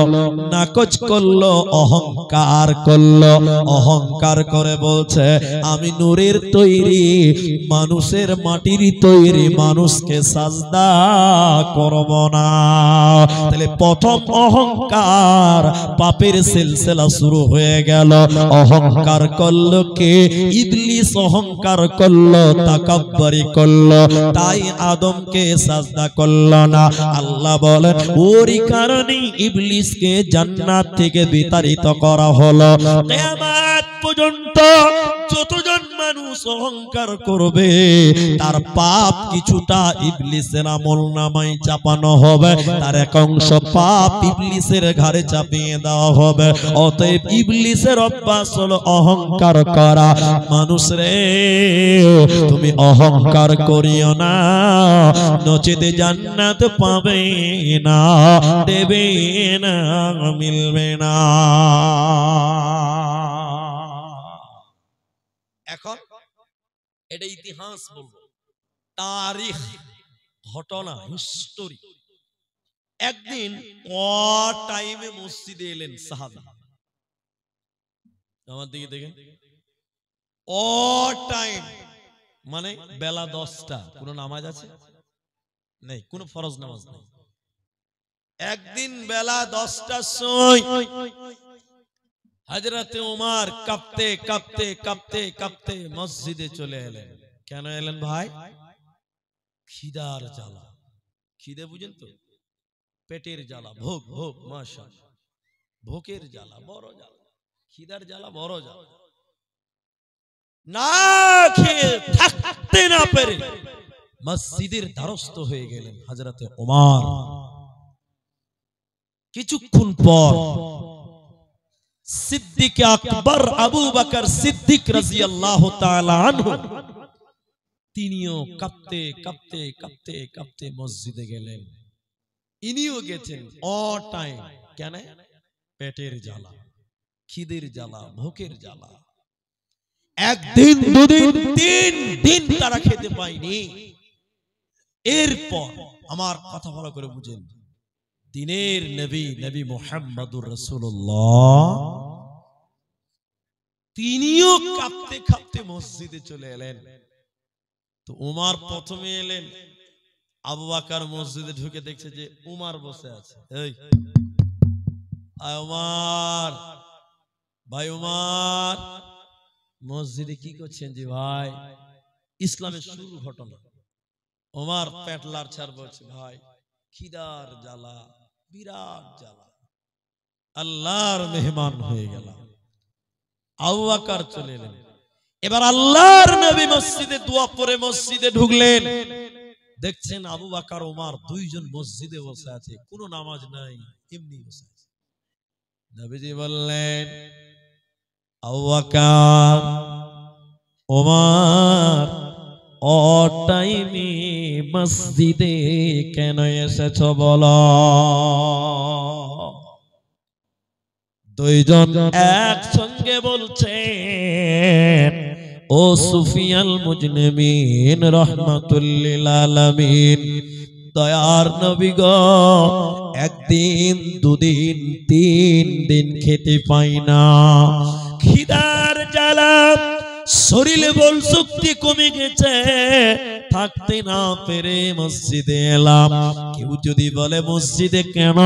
A: নাকচ করলো, অহংকার করলো। অহংকার করে বলছে আমি নূরের তৈরি, মানুষের মাটির তৈরি, মানুষকে সাজদা করব না। তাহলে প্রথম অহংকার, পাপের সিলসিলা শুরু হয়ে গেল। অহংকার করলো কে? ইবলিস অহংকার করলো, তাকাব্বুরি করলো, তাই আদমকে সাজদা করলো না। আল্লাহ বলেন ওরই কারণে ইবলিসকে জান্নাত থেকে বিতাড়িত করা হলো। কিয়ামত পর্যন্ত যতজন মানুষ অহংকার করবে তার পাপ কিছুটা ইবলিসের আমলনামায় চাপানো হবে, তার এক অংশ পাপ ইবলিসের ঘাড়ে চাপিয়ে দেওয়া হবে। অতএব ইবলিসের অভ্যাস হলো অহংকার করা। মানুষ রে তুমি অহংকার করিও না, নচেত জান্নাত পাবে না, দেবে না, মিলবে না। এখন এটা ইতিহাস বলবো, তারিখ, ঘটনা, হিস্টোরি। একদিন টাইমে মসজিদে এলেন সাহাবী, আমার দিকে দেখেন, টাইম মানে বেলা 10টা। কোন নামাজ আছে? নেই, কোন ফরজ নামাজ নেই। একদিন বেলা 10টার সময় হযরতে ওমর কাঁপতে কাঁপতে কাঁপতে কাঁপতে মসজিদে চলে এলেন। কেন এলেন ভাই? খিদার জ্বালা। খিদে বুঝেন তো? পেটের জ্বালা, ভোগ ভোগ, মাশাআল্লাহ, ভোগের জ্বালা বড় জ্বালা, খিদার জ্বালা বড় জ্বালা। না খেয়ে থাকতে না পেরে মসজিদের দ্বারস্থ হয়ে গেলেন হযরতে ওমর। কিছুক্ষণ পর সিদ্দিক আকবর আবু বকর সিদ্দিক রাদিয়াল্লাহু তাআলা আনহু তিনিও কাঁপতে কাঁপতে কাঁপতে কাঁপতে মসজিদে গেলেন। ইনিও গেছেন টাইম। কেন? পেটের জ্বালা, খিদের জ্বালা, ভোকের জ্বালা। একদিন, দুদিন, 3 দিন তারা খেতে পায়নি। এরপর আমার কথা ভালো করে বুঝেন, দিনের নবী, নবী মুহাম্মদুর রাসূলুল্লাহ, তিনিও কাঁপতে কাঁপতে মসজিদে চলে এলেন। তো ওমর প্রথমে এলেন, আবু বকর মসজিদে ঢুকে দেখছে যে উমর বসে আছে। এই আয় উমর, ভাই উমর মসজিদে কি করছেন? জি ভাই, ইসলামের শুরু ঘটনা। ওমর পেটলার ছাড় বলছে ভাই খিদার জ্বালা, বিরাট জ্বালা, আল্লাহর মেহমান হয়ে গেলাম। আবু বকর চলে এলেন। এবার আল্লাহর নবী মসজিদে দোয়া পড়ে মসজিদে ঢুকলেন। দেখছেন আবু বকর ওমর দুইজন মসজিদে বসে আছে, কোনো নামাজ নাই, এমনি বসে আছে। নবীজি বললেন আবু বকর, ওমর টাইমে মসজিদে কেন এসেছো বলো? দুইজন একসঙ্গে বলছেন ও সুফিয়াল মুজনিমিন রাহমাতুল লিল আলামিন, দয়ার নবী গো, একদিন, দুদিন, 3 দিন খেতে পাই না, খিদার জ্বালা শরীরে বল শক্তি কমে গেছে, থাকতে না পেরে মসজিদে এলাম। কেউ যদি বলে মসজিদে কেন,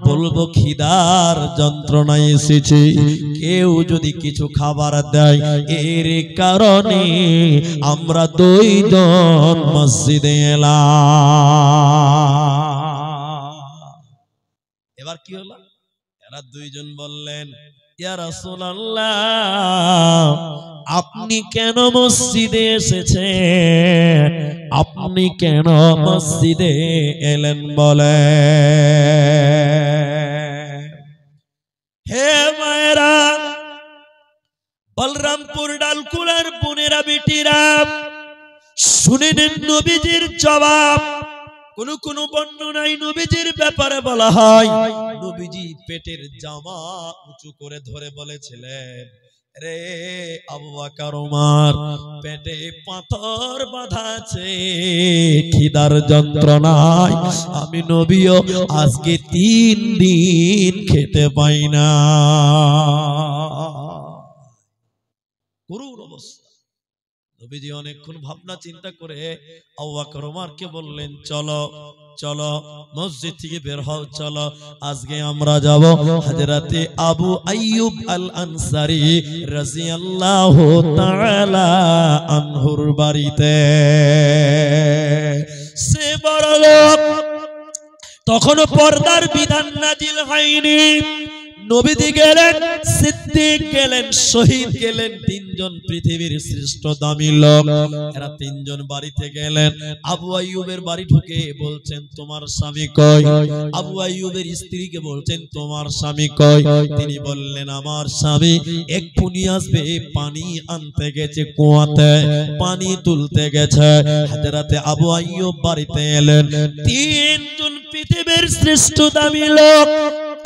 A: বলবো খিদার যন্ত্রণায় এসেছি। কেউ যদি কিছু খাবার দেয়, এর কারণে আমরা দুইজন মসজিদে এলাম। এবার কি হলো? এরা দুইজন বললেন, ইয়া রাসূলুল্লাহ, আপনি কেন মসজিদে এসেছেন? আপনি কেন মসজিদে এলেন বলে? হে মায়েরা, বলরামপুর ডালকুলার বোনেরা বেটিরা, শুনে নেন নবীজির জবাব। কোন কোন বর্ণনায় নবীজির ব্যাপারে বলা হয়, নবীজি পেটের জামা উঁচু করে ধরে বলেছিলেন, রে আবু বকর ওমর, পেটে পাথর বাঁধা আছে, খিদার যন্ত্রণায় আমি নবীও আজকে 3 দিন খেতে পাই না। করুণ অবস্থা। নবীজি অনেকক্ষণ ভাবনা চিন্তা করে আবু বকর ওমরকে বললেন, চলো চলো মসজিদ থেকে বের হও, চলো আজকে আমরা যাব হযরতে আবু আইয়ুব আল আনসারী রাদিয়াল্লাহু তাআলা আনহুর বাড়িতে। সে বড় লোক, তখনো পর্দার বিধান নাজিল হয়নি। নবীজি গেলেন, সিদ্দিক গেলেন, শহীদ গেলেন, 3 জন পৃথিবীর শ্রেষ্ঠ দামি লোক। এরা 3 জন বাড়িতে গেলেন। আবু আইয়ুবের বাড়ি ঢুকে বলছেন, তোমার স্বামী কই? আবু আইয়ুবের স্ত্রীকে বলছেন, তোমার স্বামী কই? তিনি বললেন, আমার স্বামী এক্ষুনি আসবে, পানি আনতে গেছে, কুয়াতে পানি তুলতে গেছে। হযরতে আবু আইয়ুব বাড়িতে এলেন। 3 জন পৃথিবীর শ্রেষ্ঠ দামি লোক,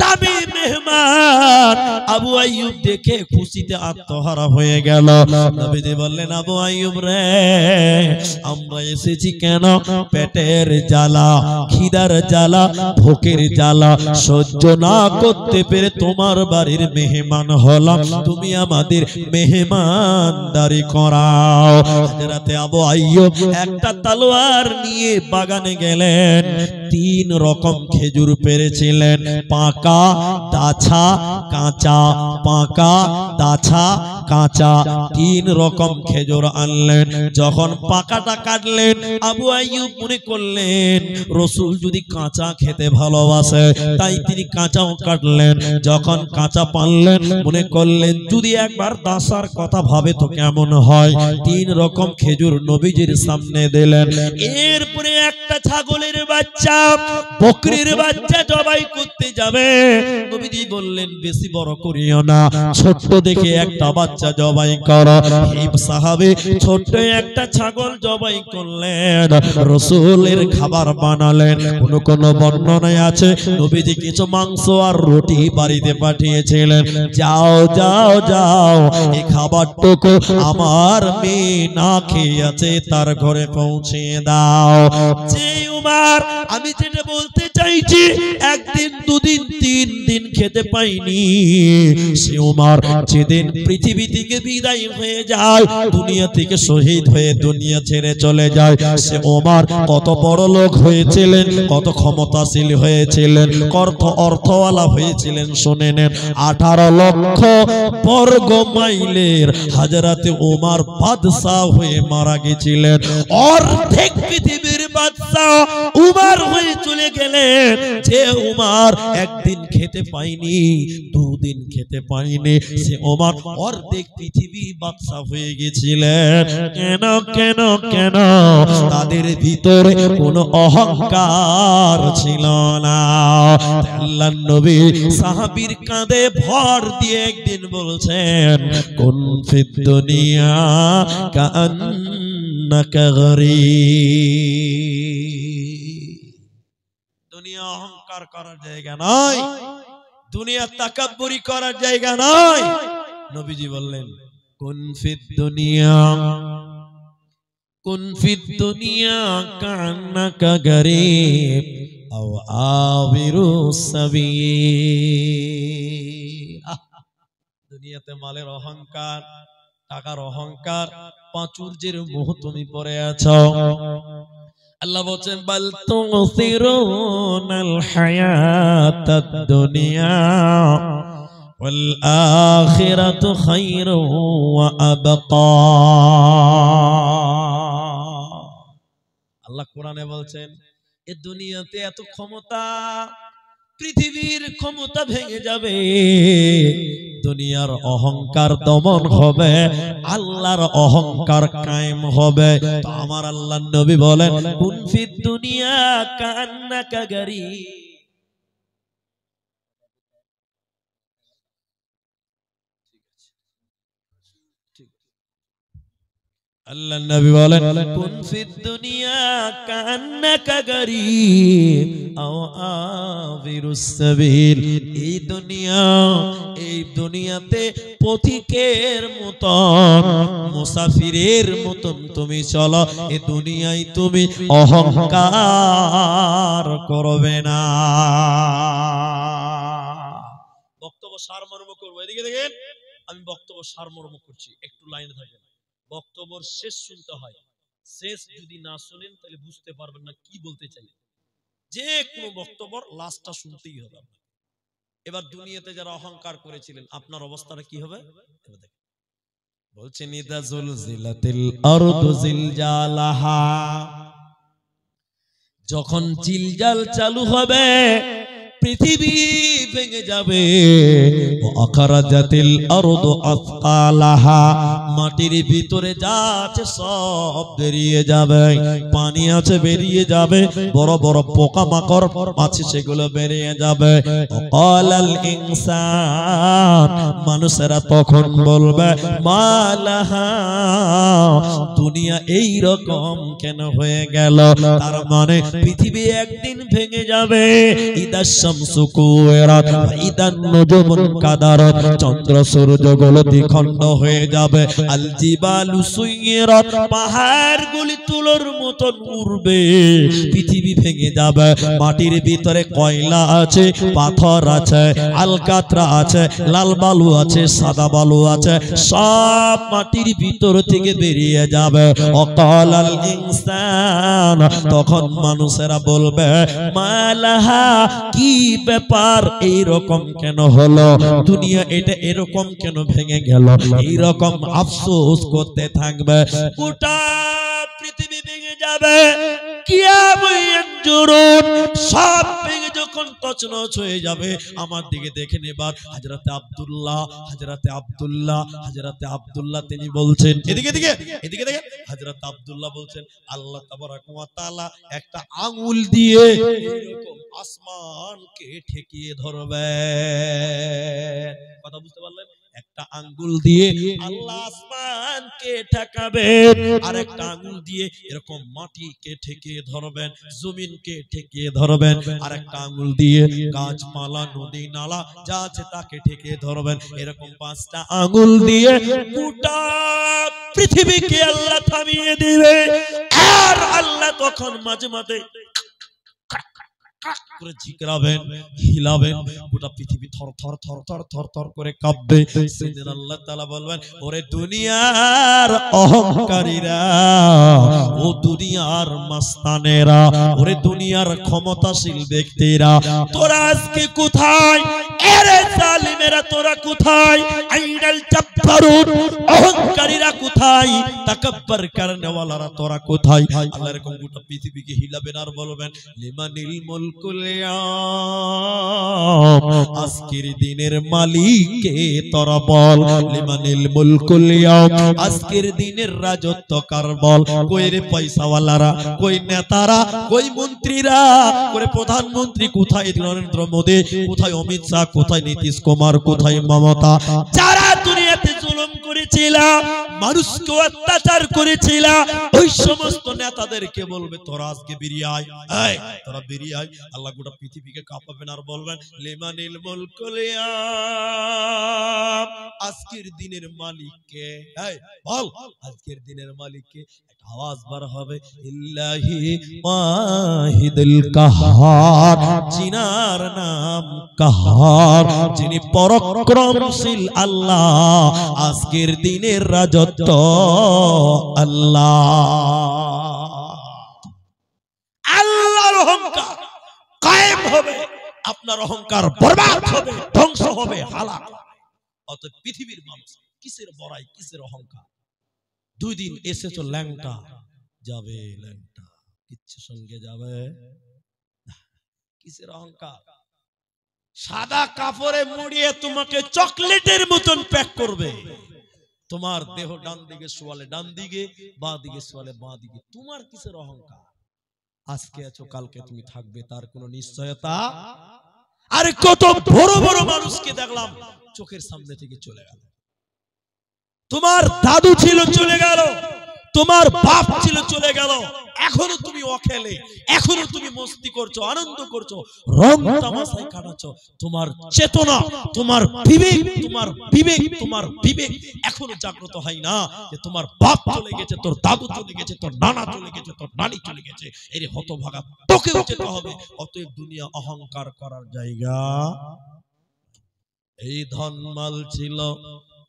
A: দামি মেহমান। আবু আইয়ুব দেখে খুশিতে আত্মহারা হয়ে গেল। নবীজি বললেন, আবু আইয়ুব রে, আমরা এসেছি কেন? পেটের জ্বালা, খিদার জ্বালা, ভোকের জ্বালা সহ্য না করতে পেরে তোমার বাড়ির মেহমান হলাম, তুমি আমাদের মেহমানদারি করাও। হযরতে আবু আইয়ুব একটা তলোয়ার নিয়ে বাগানে গেলেন। 3 রকম খেজুর পেরেছিলেন, পাকা, দাছা, কাঁচা, পাকা, দাছা, কাঁচা, 3 রকম খেজুর আনলেন। যখন পাকাটা কাটলেন, আবু আইয়ুব মনে করলেন রাসূল যদি কাঁচা খেতে ভালোবাসে, তাই তিনি কাঁচাও কাটলেন। যখন কাঁচা পানলেন, মনে করলেন যদি একবার দাসার কথা ভাবে তো কেমন হয়। 3 রকম খেজুর নবীজির সামনে দিলেন। এরপরে একটা ছাগলের বাচ্চা, বকরির বাচ্চা জবাই করতে যাবে। নবীজি বললেন, বেশি বড় করিও না, ছোট্ট দেখে একটা বাচ্চা জবাই করো। এই সাহাবী ছোট্ট একটা ছাগল জবাই করলেন, রাসূলের খাবার বানালেন। কোন কোন বর্ণনায় আছে নবীজি কিছু মাংস আর রুটি বাড়িতে পাঠিয়েছিলেন, যাও যাও যাও, এই খাবারটুকু আমার মেয়ে না খেয়ে আছে, তার ঘরে পৌঁছে দাও। যে উমর, আমি যেটা বলতে চাইছি, একদিন, 2 দিন, 3 দিন খেতে পাইনি, সে উমর যেদিন পৃথিবী থেকে বিদায় হয়ে যায়, দুনিয়া থেকে শহীদ হয়ে দুনিয়া ছেড়ে চলে যায়, সে উমর কত বড় লোক হয়েছিলেন, কত ক্ষমতাশীল হয়েছিলেন, কত অর্থওয়ালা হয়েছিলেন শুনে নেন। 18 লক্ষ বর্গ মাইলের হযরতে উমর বাদশা হয়ে মারা গেছিলেন। অর্ধেক পৃথিবীর বাদশা উমর হয়ে চলে গেলেন। যে উমর একদিন খেতে পাইনি, 2 দিন খেতে পাইনি, সে উমর অর্ধেক পৃথিবী বাদশা হয়ে গেছিলেন। কেন কেন কেন? তাদের ভিতরে কোনো অহংকার ছিল না। আল্লাহর নবী সাহাবীর কাঁধে ভর দিয়ে একদিন বলছেন, কুন ফিদ দুনিয়া কাআন্নাকা গরীব। দুনিয়া অহংকার করার জায়গা নয়, দুনিয়া তাকাব্বুরি করার জায়গা নয়। নবীজি বললেন, কুন ফিদ দুনিয়া, কুন ফিদ দুনিয়া কান্নাকা গরীব আও আবিরু সাবিল। দুনিয়াতে মালের অহংকার, টাকার অহংকার, প্রাচুর্যের মোহ তুমি পড়ে আছো। আল্লাহ বলেন বাল তুসিরুনাল হায়াতাদ দুনিয়া ওয়াল আখিরাতু খায়রু ওয়া আবকা। আল্লাহ কোরআনে বলছেন এই দুনিয়াতে এত ক্ষমতা, পৃথিবীর ক্ষমতা ভেঙে যাবে, দুনিয়ার অহংকার দমন হবে, আল্লাহর অহংকার কায়েম হবে। তো আমার আল্লাহর নবী বলেন কুন ফিদ দুনিয়া কান্নাকা গারীব। আল্লাহর নবী বলেন কুন ফিদ দুনিয়া কান্নাকা গারীব আও আবিরুস সাবিল। এই দুনিয়াতে পথিকের মতন, মুসাফিরের মতন তুমি চলো। এই দুনিয়ায় তুমি অহংকার করবে না। বক্তব্য সারমর্ম করবো, এদিকে দেখেন আমি বক্তব্য সারমর্ম করছি, একটু লাইনে থাকেন। বক্তব্যের শেষ শুনতে হয়, শেষ যদি না শুনেন তাহলে বুঝতে পারবেন না কি বলতে চাই। যে কোনো বক্তব্যের লাস্টটা শুনতেই হবে। এবার দুনিয়াতে যারা অহংকার করেছিলেন আপনার অবস্থাটা কি হবে বলছেন ইদা জুলজিলাতিল আরদু জিলজালাহা, যখন জিলজাল চালু হবে পৃথিবী ভেঙে যাবে। আখরাজাতিল আরদু আসকালাহা, মাটির ভিতরে যা আছে সব বেরিয়ে যাবে, পানি আছে বেরিয়ে যাবে, বড় বড় পোকামাকড় আছে সেগুলো বেরিয়ে যাবে। ক্বালাল ইনসান, মানুষেরা তখন বলবে মালাহা, দুনিয়া এই রকম কেন হয়ে গেল? তার মানে পৃথিবী একদিন ভেঙে যাবে। ইদা শামসু কুওয়ারাত ইদান নুজুমুন কাদারাত, চন্দ্র সূর্যগুলো দ্বিখণ্ড হয়ে যাবে। আল জিবালু সুইরাত, পাহাড়গুলি তুলোর মতন উড়বে। পৃথিবী ভেঙে যাবে, মাটির ভিতরে কয়লা আছে, পাথর আছে, আলকাতরা আছে, লাল বালু আছে, সাদা বালু আছে, সব মাটির ভিতর থেকে বেরিয়ে যাবে। অকালাল ইনসান, তখন মানুষেরা বলবে মালাহা, কি ব্যাপার, এই রকম কেন হলো? দুনিয়া এটা এরকম কেন ভেঙে গেল? এই রকম আফসোস করতে থাকবে। গোটা পৃথিবী ভেঙে যাবে, সব ভেঙে যখন তছনছ হয়ে যাবে, আমার দিকে দেখেন এবার হযরতে আব্দুল্লাহ তিনি বলছেন, এদিকে দেখেন হযরত আব্দুল্লাহ বলছেন আল্লাহ তাবারাক ওয়া তাআলা একটা আঙ্গুল দিয়ে এরকম আসমানকে ঠেকিয়ে ধরবে। কথা বুঝতে পারলেন? একটা আঙ্গুল দিয়ে আল্লাহ আসমানকে ঠেকাবেন, আর একটা আঙ্গুল দিয়ে এরকম মাটিকে ঠেকিয়ে ধরবেন, জমিনকে ঠেকিয়ে ধরবেন, আর একটা আঙ্গুল দিয়ে গাছপালা, নদী নালা যা আছে তাকে ঠেকিয়ে ধরবেন। এরকম পাঁচটা আঙ্গুল দিয়ে গোটা পৃথিবীকে আল্লাহ থামিয়ে দিবে। আর আল্লাহ তখন মাঝে মাঝে করে ঝিকরাবেন, হিলাবেন, গোটা পৃথিবী থর থর থর থর থর থর করে কাঁপবে। সেদিন আল্লাহ তাআলা বলবেন ওরে দুনিয়ার অহংকারীরা, ও দুনিয়ার মাস্তানেরা, ওরে দুনিয়ার ক্ষমতাশীল ব্যক্তিরা, তোরা আজকে কোথায়? এরে জালিমেরা তোরা কোথায়? আইনাল জাব্বারুন, অহংকারীরা কোথায়? তাকাব্বর করনেওয়ালারা তোরা কোথায়? আল্লাহ এরকম গোটা পৃথিবীকে হিলাবেন আর বলবেন লিমানিল মুলকুল ইয়াউম, আজকের দিনের মালিক কে তোরা বল। লিমানিল মুলকুল ইয়াউম, আজকের দিনের রাজত্ব কার বল। কই রে পয়সাওয়ালারা, কই নেতারা, কই মন্ত্রীরা, কই প্রধানমন্ত্রী কোথায়? নরেন্দ্র মোদি কোথায়? অমিত শাহ কোথায়? নীতিশ কুমার কোথায়? মমতা, যারা দুনিয়াতে জুলুম করেছিল, মানুষকে অত্যাচার করেছিল, ওই সমস্ত নেতাদেরকে বলবে তোরা আজকে বেরিয়ে আয়, এই তোরা বেরিয়ে আয়। আল্লাহ গোটা পৃথিবীকে কাঁপাবেন আর বলবেন লিমানিল মুলকুল ইয়াউম, আজকের দিনের মালিক কে? এই বল আজকের দিনের মালিক কে? একটা আওয়াজ বার হবে ইল্লাহি ওয়াহিদুল কাহ্হার, জিনার নাম কাহ্হার, যিনি পরাক্রমশীল আল্লাহ। আজকের দিনের রাজত্ব আল্লাহ। আল্লাহর অহংকার কায়েম হবে, আপনার অহংকার বরবাদ হবে, ধ্বংস হবে, হালাক। অতএব পৃথিবীর মানুষ কিসের বড়াই, কিসের অহংকার? 2 দিন এসেছো ল্যাংটা, যাবে ল্যাংটা, কিচ্ছু সঙ্গে যাবে না। কিসের অহংকার? সাদা কাপড়ে মুড়িয়ে তোমাকে চকলেটের মতন প্যাক করবে, তোমার দেহ ডান দিকে শোয়ালে ডান দিকে, বাঁ দিকে শোয়ালে বাঁ দিকে। তোমার কিসের অহংকার? আজকে আছো, কালকে তুমি থাকবে, তার কোনো নিশ্চয়তা। আরে কত বড় বড় মানুষকে দেখলাম চোখের সামনে থেকে চলে গেল। তোমার দাদু ছিল, চলে গেল, তোমার বাপ ছিল, চলে গেল, এখনো তুমি অখেলে, এখনো তুমি মস্তি করছো, আনন্দ করছো, রং তামাশায় কাটাচ্ছো। তোমার চেতনা, তোমার বিবেক, তোমার বিবেক এখনো জাগ্রত হয় না যে তোমার বাপ চলে গেছে, তোর দাদু চলে গেছে, তোর নানা চলে গেছে, তোর নানি চলে গেছে। এর হতভাগা তোকে যেতে হবে। অতএব দুনিয়া অহংকার করার জায়গা। এই ধনমাল ছিল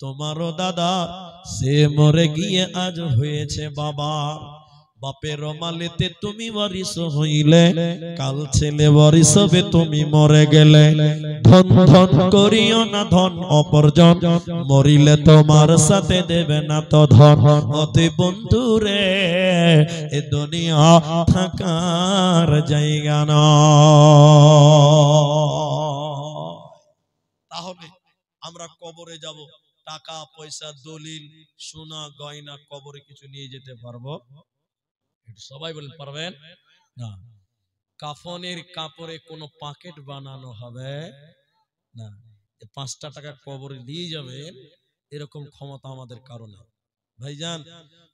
A: তোমারও দাদা, সে মরে গিয়ে আজ হয়েছে বাবা। বাপের মালেতে তুমি ওয়ারিশ হইলে, কাল ছেলে ওয়ারিশ হবে তুমি মরে গেলে। ধন ধন করিও না ধন অপরজন, মরিলে তোমার সাথে দেবে না তো ধন। অতএব বন্ধু রে, এ দুনিয়া থাকার জায়গা না। তাহলে আমরা কবরে যাব, টাকা পয়সা দলিল সোনা গয়না কবরে কিছু নিয়ে যেতে পারবো? সবাই বলেন পারবেন না। কাফনের কাপড়ে কোনো প্যাকেট বানানো হবে না। 5টা টাকা কবরে নিয়ে যাবেন, এরকম ক্ষমতা আমাদের কারণে ভাইজান।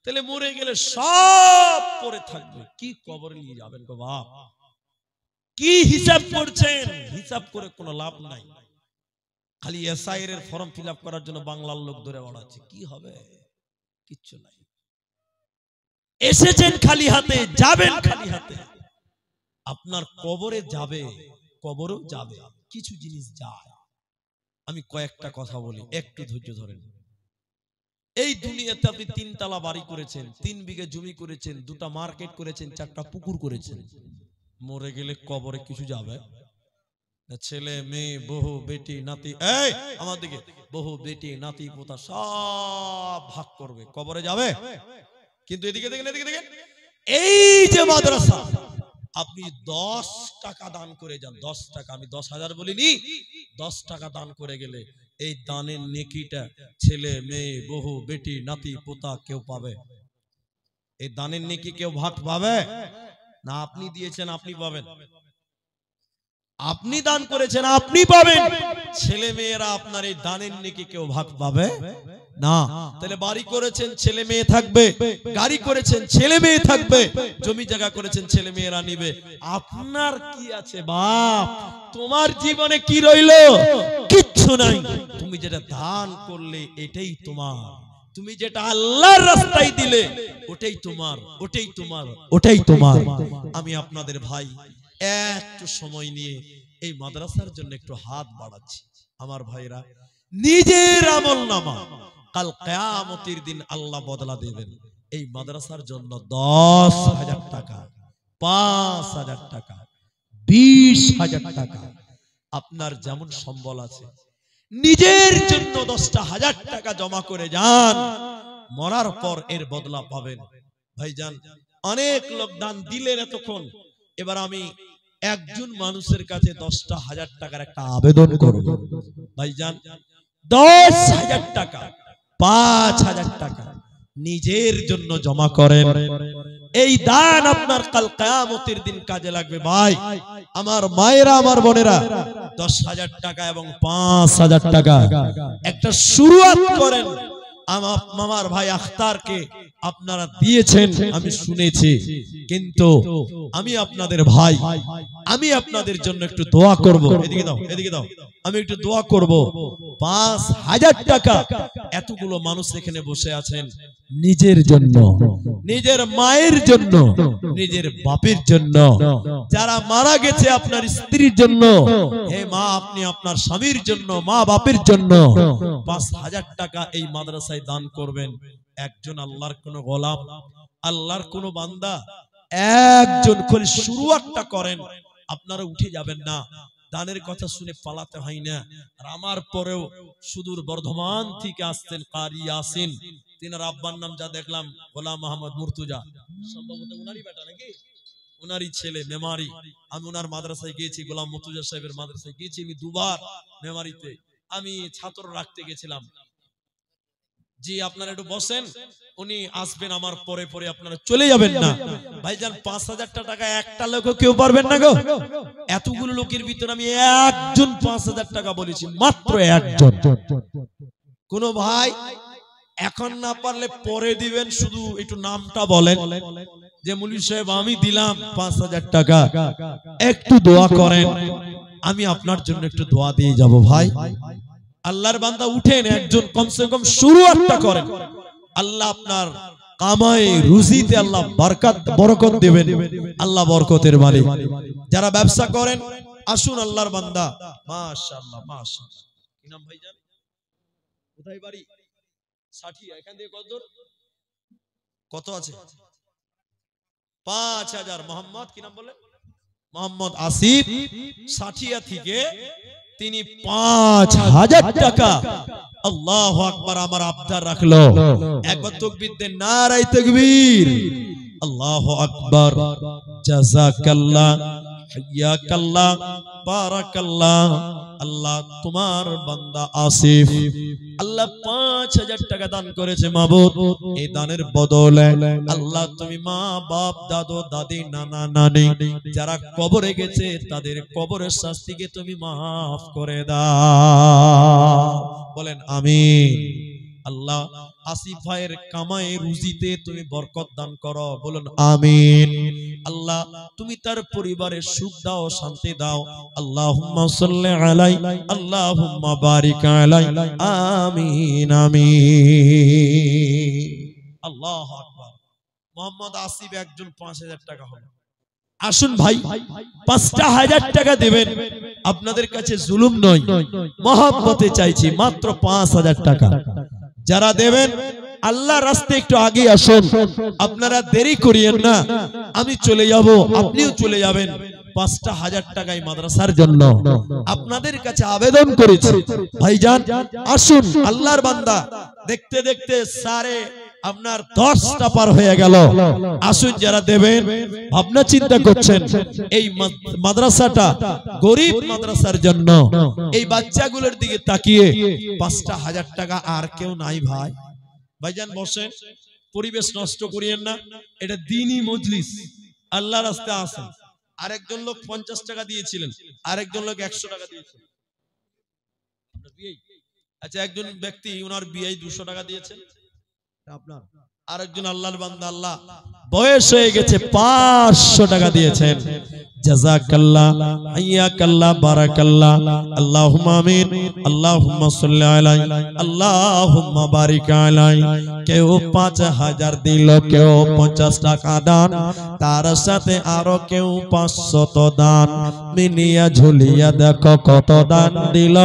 A: তাহলে মরে গেলে সব পরে থাকবে, কি কবরে নিয়ে যাবেন গো বাপ? কি হিসাব করছেন? হিসাব করে কোনো লাভ নাই। খালি এসআইআর এর ফর্ম ফিল আপ করার জন্য বাংলার লোক ধরে বেড়াচ্ছে, কি হবে? কিচ্ছু নাই। এসেছেন খালি হাতে, যাবেন খালি হাতে। আপনার কবরে যাবে, কবরেও যাবে, কিছু জিনিস যায়। আমি কয়েকটা কথা বলি, একটু ধৈর্য ধরেন। এই দুনিয়াতে আপনি 3 তলা বাড়ি করেছেন, 3 বিঘা জমি করেছেন, 2টা মার্কেট করেছেন, 4টা পুকুর করেছেন। মরে গেলে কবরে কিছু যাবে? ছেলে মেয়ে বহু বেটি নাতি, এই আমার দিকে, বহু বেটি নাতি পোতা সব ভাগ করবে, কবরে যাবে? কিন্তু এদিকে দেখেন, এদিকে দেখেন, এই যে মাদ্রাসা, আপনি 10 টাকা দান করে যান, 10 টাকা, আমি 10,000 বলিনি, 10 টাকা দান করে গেলে এই দানের নেকিটা ছেলে মেয়ে বহু বেটি নাতি পোতা কেউ পাবে? এই দানের নেকি কেউ ভাগ পাবে না? আপনি দিয়েছেন, আপনি পাবেন। আপনি দান করেছেন, আপনি পাবেন। ছেলে মেয়েরা আপনার এই দানের নেকি কেউ ভাগ পাবে না। তাহলে বাড়ি করেছেন, ছেলে মেয়ে থাকবে, গাড়ি করেছেন, ছেলে মেয়ে থাকবে, জমি জায়গা করেছেন, ছেলে মেয়েরা নিবে। আপনার কি আছে বাপ? তোমার জীবনে কি রইলো? কিচ্ছু নাই। তুমি যেটা দান করলে এটাই তোমার, তুমি যেটা আল্লাহর রাস্তায় দিলে ওটাই তোমার, ওটাই তোমার, ওটাই তোমার। আমি আপনাদের ভাই একটু সময় নিয়ে এই মাদ্রাসার জন্য একটু হাত বাড়াচ্ছি। আমার ভাইরা, নিজের আমলনামা কাল কিয়ামতের দিন আল্লাহ বদলা দেবেন। এই মাদ্রাসার জন্য 10,000 টাকা, 5,000 টাকা, 20,000 টাকা, আপনার যেমন সম্বল আছে নিজের জন্য 10,000 টাকা জমা করে যান। মরার পর এর বদলা পাবেন। ভাইজান, অনেক লোক দান দিলেন এতক্ষণ। এবার আমি একজন মানুষের কাছে 10,000 টাকার একটা আবেদন করব। ভাইজান, 10,000 টাকা, 5,000 টাকা নিজের জন্য জমা করেন। এই দান আপনার কাল কিয়ামতের দিন কাজে লাগবে। ভাই আমার মায়েরা, আমার বোনেরা, 10,000 টাকা এবং 5,000 টাকা একটা শুরুয়াত করেন। আমার ভাই আখতারকে আপনারা দিয়েছেন আমি শুনেছি, কিন্তু আমি আপনাদের ভাই, আমি আপনাদের জন্য একটু দোয়া করব। এদিকে দাও, এদিকে দাও, আমি একটু দোয়া করব। 5,000 টাকা এতগুলো মানুষ এখানে বসে আছেন নিজের জন্য, নিজের মায়ের জন্য, নিজের বাপের জন্য, যারা মারা গেছে আপনার স্ত্রীর জন্য। হে মা, আপনি আপনার স্বামীর জন্য, মা বাপের জন্য 5,000 টাকা এই মাদ্রাসায় দান করবেন। একজন আল্লাহর কোন গোলাম, আল্লাহর কোন বান্দা একজন করে শুরুয়াতটা করেন, আপনারা উঠে যাবেন না। দানের কথা শুনে পালাতে হয় না। আর আমার পরেও সুদূর বর্ধমান থেকে আসতেন কারি ইয়াসিন, তিনার আব্বার নাম যা দেখলাম গোলাম মোহাম্মদ মুর্তুজা, সম্ভবত উনারই বেটা নাকি, উনারই ছেলে মেমারি। আমি উনার মাদ্রাসায় গিয়েছি, গোলাম মুর্তুজা সাহেবের মাদ্রাসায় গিয়েছি আমি দুবার। মেমারিতে আমি ছাত্র রাখতে গেছিলাম। জি, আপনারা একটু বসেন, উনি আসবেন আমার পরে পরে, আপনারা চলে যাবেন না। ভাইজান 5,000 টাকা একটা লোক কেউ পারবেন না গো। এতগুলো লোকের ভিতরে আমি একজন 5,000 টাকা বলেছি, মাত্র একজন। কোন ভাই এখন না পারলে পরে দিবেন, শুধু একটু নামটা বলেন যে মুলি সাহেব আমি দিলাম 5,000 টাকা, একটু দোয়া করেন, আমি আপনার জন্য একটু দোয়া দিয়ে যাব। ভাই আল্লাহর বান্দা উঠেন, একজন কমসে কম শুরুয়াতটা করেন। আল্লাহ আপনার কামায়ে রুজিতে আল্লাহ বরকত দেবেন। আল্লাহ বরকতের মালিক। যারা ব্যবসা করেন আসুন, আল্লাহর বান্দা। মাশাআল্লাহ, মাশাআল্লাহ। কি নাম ভাইজান? কোথায় বাড়ি? সাঠিয়া। এখান থেকে কত দূর? কত আছে? 5,000। মোহাম্মদ কি নাম বলেন? মোহাম্মদ আসিফ। সাঠিয়া থেকে তিনি 5,000 টাকা, আল্লাহু আকবার, আমার আবদার রাখলো। একবার তাকবীর দেন, নারায়ে তাকবীর, আল্লাহু আকবার। জাযাকাল্লাহ, হাইয়াকাল্লাহ, বারাকাল্লাহ। আল্লাহ তোমার বান্দা আসিফ আল্লাহ 5,000 টাকা দান করেছে মাবুদ। এই দানের বদলে আল্লাহ তুমি মা বাপ, দাদু দাদি, নানা নানি যারা কবরে গেছে তাদের কবরের শাস্তিকে তুমি মাফ করে দাও। বলেন আমিন। আল্লাহ আসিফ ভাইয়ের কামায়ে রুজিতে তুমি বরকত দান করো। বলুন আমিন। আল্লাহ তুমি তার পরিবারের সুখ দাও, শান্তি দাও। আল্লাহুম্মা সাল্লি আলাইহি, আল্লাহুম্মা বারিক আলাইহি। আমিন, আমিন। আল্লাহু আকবার। মোহাম্মদ আসিফ একজন 5,000 টাকা হলো। আসুন ভাই, 5,000 টাকা দেবেন, আপনাদের কাছে জুলুম নয়, মহব্বতে চাইছি। মাত্র 5,000 টাকা যারা দেবেন, আল্লাহ রাস্তায় একটু আগে আসুন, আপনারা দেরি করিয়েন না। আমি চলে যাব, আপনিও চলে যাবেন। 5,000 টাকায় মাদ্রাসার জন্য আপনাদের কাছে আবেদন করেছি। ভাইজান আসুন, আল্লাহর বান্দা দেখতে দেখতে সারে আপনার 10টা পার হয়ে গেল। আসুন, যারা দেবেন, ভাবনা চিন্তা করছেন এই মাদ্রাসাটা গরিব মাদ্রাসার জন্য, এই বাচ্চাগুলোর দিকে তাকিয়ে 5,000 টাকা আর কেউ নাই। ভাই ভাইজান বসেন, পরিবেশ নষ্ট করিয়েন না। এটা দ্বীনি মজলিস, আল্লাহ রাস্তায় আসেন। আরেকজন লোক 50 টাকা দিয়েছিলেন, আরেকজন লোক 100 টাকা দিয়েছিলেন। আচ্ছা, একজন ব্যক্তি ওনার বিয়ে 200 টাকা দিয়েছেন। আপনার আরেকজন আল্লাহর বান্দা, আল্লাহ বয়স হয়ে গেছে, 500 টাকা দিয়েছেন। জাযাকাল্লাহ, হাইয়াকাল্লাহ, বারাকাল্লাহ। আল্লাহুম্মা আমিন। আল্লাহুম্মা সাল্লি আলাইহি, আল্লাহুম্মা বারিক আলাইহি। কেউ 5,000 দিল, কেউ 50 টাকা দান, তার সাথে আরো কেউ 500 দান। মিলিয়া ঝুলিয়া দেখো কত দান দিল।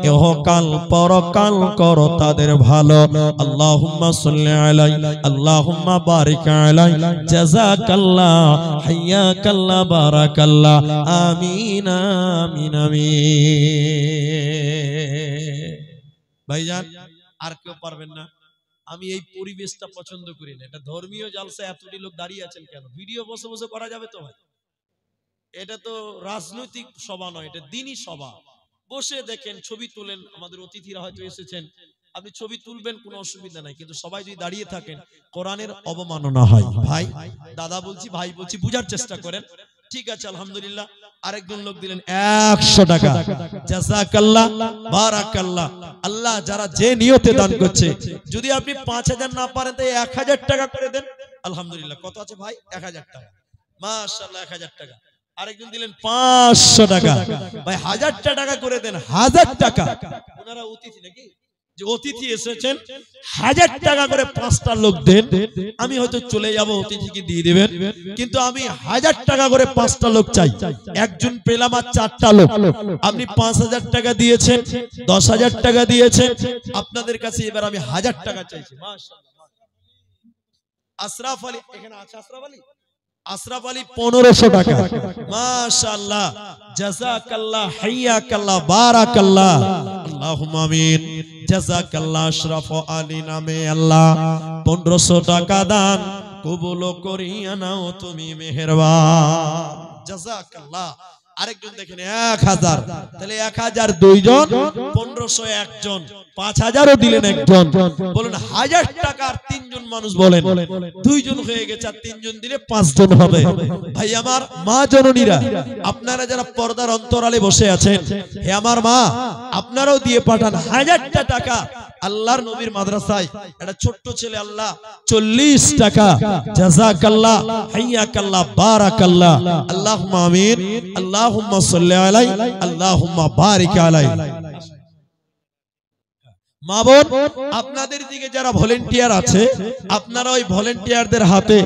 A: ইহকাল পরকাল করো তাদের ভালো। আল্লাহুম্মা সাল্লি আলাইহি, আল্লাহুম্মা বারিক আলাইহি। জাযাকাল্লাহ, হাইয়াকাল্লাহ, বারাকাল্লাহ। আমিন, আমিন, আমিন। ভাইজান আর কেউ পারবেন না। আমি এই পরিবেশটা পছন্দ করি না। এটা ধর্মীয় জালসা, এতটি লোক দাঁড়িয়ে আছেন কেন? ভিডিও বসে বসে করা যাবে তো ভাই? এটা তো রাজনৈতিক সভা নয়, এটা দ্বীনি সভা। বসে দেখেন, ছবি তুলেন। আমাদের অতিথিরা হয়তো এসেছেন, আপনি ছবি তুলবেন, কোনো অসুবিধা নাই। কিন্তু সবাই যদি দাঁড়িয়ে থাকেন, কোরআনের অবমাননা হয়। ভাই, দাদা বলছি, ভাই বলছি, বুঝার চেষ্টা করেন। ঠিক আছে, আলহামদুলিল্লাহ। আরেকজন লোক দিলেন 100 টাকা। জাযাকাল্লাহ বারাকাল্লাহ। আল্লাহ যারা যে নিয়তে দান করছে, যদি আপনি 5000 না পারেন তো 1000 টাকা করে দেন, আলহামদুলিল্লাহ। কত আছে ভাই? 1000 টাকা, মাশাআল্লাহ 1000 টাকা। আরেকজন দিলেন 500 টাকা। ভাই 1000 টাকা করে দেন, 1000 টাকা। ওনারা অতিথি নাকি, যে অতিথি এসেছেন, 1000 টাকা করে 5টা লোক দেন। আমি হয়তো চলে যাব, অতিথিকে দিয়ে দিবেন, কিন্তু আমি 1000 টাকা করে 5টা লোক চাই। একজন পেলাম আর 4টা লোক। আপনি 5000 টাকা দিয়েছেন, 10000 টাকা দিয়েছেন, আপনাদের কাছে এবার আমি 1000 টাকা চাইছি। মাশাআল্লাহ। আশরাফ আলী এখানে আছে? আশরাফ আলী, আশরাফ আলী 1500 টাকা। মাশাআল্লাহ, জাযাকাল্লাহ, হাইয়াকাল্লাহ, বারাকাল্লাহ, আল্লাহুম্মা আমিন। জাযাকাল্লাহ আশরাফ আলী নামে আল্লাহ 1500 টাকা দান কবুল করিয়া নাও তুমি মেহেরবান। জাযাকাল্লাহ। আরেকজন দেখেন 1000, তাহলে 1000 দুইজন, 1500 একজন, 5000ও দিলেন একজন। বলুন 1000 টাকার 3জন মানুষ, বলেন 2জন হয়ে গেছে, আর 3জন দিলে 5জন হবে। ভাই আমার মা জননীরা, আপনারা যারা পর্দার অন্তরালে বসে আছেন, হে আমার মা, আপনারাও দিয়ে পাঠান 1000 টাকা। আল্লাহর নবীর মাদ্রাসায় একটা ছোট্ট ছেলে আল্লাহ 40 টাকা। জাযাকাল্লাহ, হাইয়াকাল্লাহ, বারাকাল্লাহ, আল্লাহুম্মা আমিন। আল্লাহুম্মা সাল্লি আলাইহি, আল্লাহুম্মা বারিক আলাইহি। মা বোন, আপনাদের দিকে যারা ভলেন্টিয়ার আছে, আপনারা ওই ভলেন্টিয়ারদের হাতে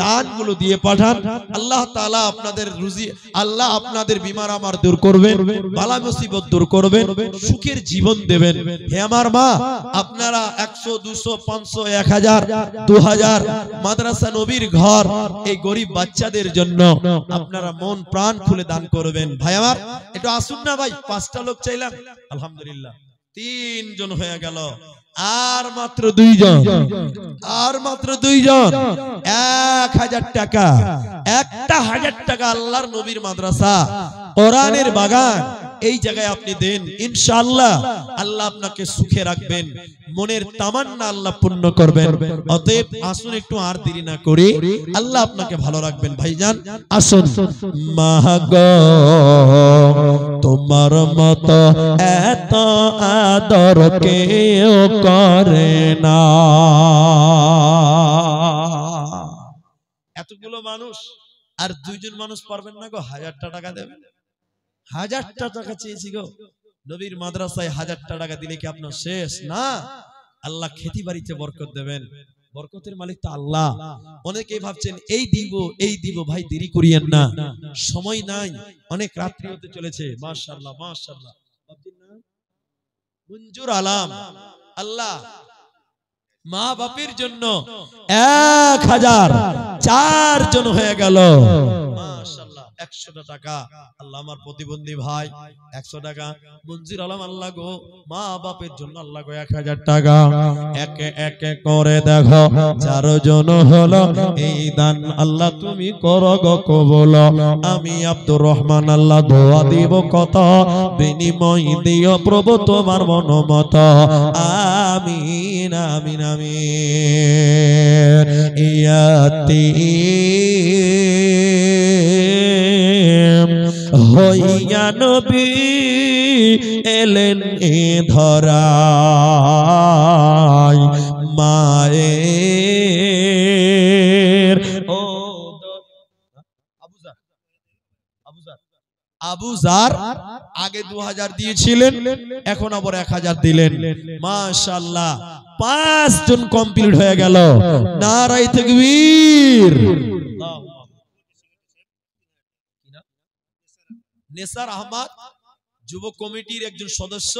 A: দানগুলো দিয়ে পাঠান। আল্লাহ তাআলা আপনাদের রুজি, আল্লাহ আপনাদের বিমার আমার দূর করবেন, বালা মুসিবত দূর করবেন, সুখের জীবন দেবেন। হে আমার মা, আপনারা 100, 200, 500, 1000, 2000 মাদ্রাসা নবীর ঘর, এই গরিব বাচ্চাদের জন্য আপনারা মন প্রাণ খুলে দান করবেন। ভাই আমার একটু আসুন না ভাই, 5টা লোক চাইলাম, আলহামদুলিল্লাহ 3জন হয়ে গেল, আর মাত্র 2জন, আর মাত্র 2জন। 1000 টাকা, একটা 1000 টাকা আল্লাহর নবীর মাদ্রাসা, কোরআনের বাগান, এই জায়গায় আপনি দেন, ইনশাআল্লাহ আল্লাহ আপনাকে সুখে রাখবেন, মনের তামান্না আল্লাহ পূর্ণ করবেন। অতএব আসুন, একটু আর দেরি না করে, আল্লাহ আপনাকে ভালো রাখবেন। ভাইজান আসুন। মাগো তোমার মতো এত আদর কেউ করে না। এতগুলো মানুষ আর 2জন মানুষ পারবেন না গো, 1000 টাকা দেবেন। 1000 টাকা চেয়েছি গো, নবীর মাদ্রাসায় 1000 টাকা দিলে কি আপনার শেষ? না, আল্লাহ খেতি বাড়িতে বরকত দেবেন, বরকতের মালিক তো আল্লাহ। অনেকেই ভাবছেন এই দিব এই দিব, ভাই দেরি করিয়েন না, সময় নাই, অনেক রাত্রি হতে চলেছে। মাশাআল্লাহ মাশাআল্লাহ। মঞ্জুর আলম, আল্লাহ মা বাপের জন্য 1000, 4জন হয়ে গেল। মাশাআল্লাহ 100 টাকা। আল্লাহ আমার প্রতিবন্ধী ভাই 100 টাকা। মঞ্জুর আলম, আল্লাহ গো মা বাপের জন্য আল্লাহ গো 1000 টাকা। একে একে করে দেখো 4জন হলো, এই দান আল্লাহ তুমি করো গো কবুল। আমি আব্দুর রহমান আল্লাহ দোয়া দিব কত, বিনিময় দিও প্রভু তোমার মনোমত। আমিন আমিন আমিন। ইয়াতীম হইয়া নবী এলেন এ ধরায়, মায়ের ও আবু জার আগে 2000 দিয়েছিলেন, এখন আবার 1000 দিলেন। মাশাআল্লাহ 5জন কমপ্লিট হয়ে গেল। নারায়ে তাকবীর। নেসার আহমদ যুব কমিটির একজন সদস্য,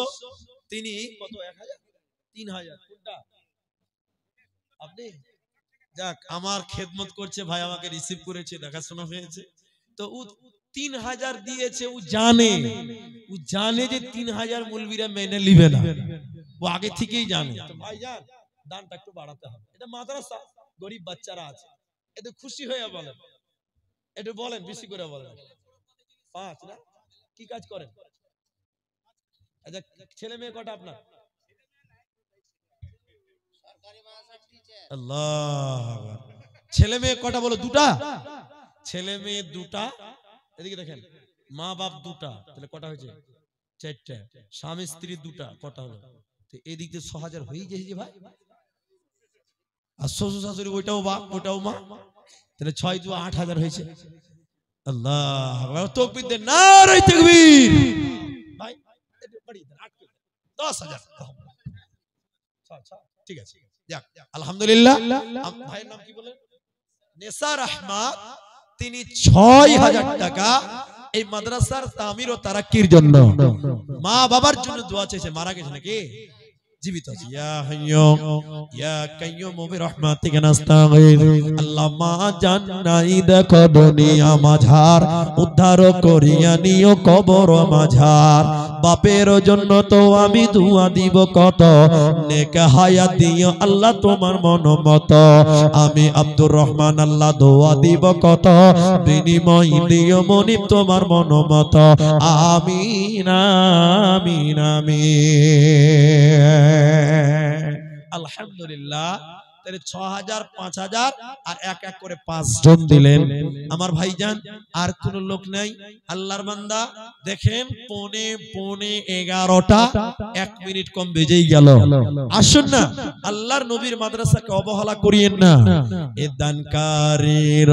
A: তিনি কত 1000 3000 কোনটা আপনি? যাক, আমার খেদমত করছে ভাই, আমাকে রিসিভ করেছে, দেখাশোনা হয়েছে, তো ও 3000 দিয়েছে। ও জানে যে 3000 মুলবিরা মেনে নিবে না, ও আগে থেকেই জানে। ভাইজান দানটা একটু বাড়াতে হবে, এটা মাদ্রাসা, গরিব বাচ্চারা আছে, এতে খুশি হয়ে বলেন, একটু বলেন, বেশি করে বলেন। 5 না, কি কাজ করেন? আচ্ছা, ছেলে মেয়ে কটা আপনার? আল্লাহ, ছেলে মেয়ে কটা বলো? 2টা। ছেলে মেয়ে 2টা। এদিকে দেখেন,
C: মা বাপ দুটা, তাহলে কটা হয়েছে? চারটা। স্বামী স্ত্রী দুটা, কটা হলো? তো এদিক দিয়ে ৬০০০ হয়ে যাচ্ছে ভাই। আর শ্বশুর শাশুড়ি ওইটাও বাপ ওটাও মা, তাহলে ৬ × ২ = ৮০০০ হয়েছে। আল্লাহ আকবার, তাকবীর দেন, নারে তাকবীর। ভাই একটু বাড়িয়ে দেন, ১০০০০। ঠিক আছে, যাক আলহামদুলিল্লাহ। ভাইয়ের নাম কি বলেন? নেসার আহমদ। তিনি ৬০০০ টাকা এই মাদ্রাসার তামির ও তারাক্কির জন্য, মা বাবার জন্য দোয়া চেয়েছে। মারা গেছে নাকি জীবিত আছে? ইয়া হাইয়্যু ইয়া কাইয়্যুম বিরহমাতিকা নাস্তাগীর। আল্লাহ মা জান্নাই দেখো দুনিয়া মাঝার, উদ্ধার করিয়া নিও কবর মাঝার। বাপের জন্য তো আমি দোয়া দিব কত, নেক হায়াত দিও আল্লাহ তোমার মন মতো। আমি আব্দুর রহমান আল্লাহ দোয়া দিব কত, বিনিময় দিও মনিব তোমার মন মতো। আমিন আমিন আমিন। আলহামদুলিল্লাহ। তাহলে ৬০০০, ৫০০০ আর এক এক করে ৫ জন দিলেন আমার ভাইজান। আর কোন লোক নাই? আল্লাহর বান্দা দেখেন, পৌনে ১১টা, ১ মিনিট কম বেজেই গেল। আসুন না, আল্লাহর নবীর মাদ্রাসাকে অবহেলা করিয়েন না। এ দানকারীর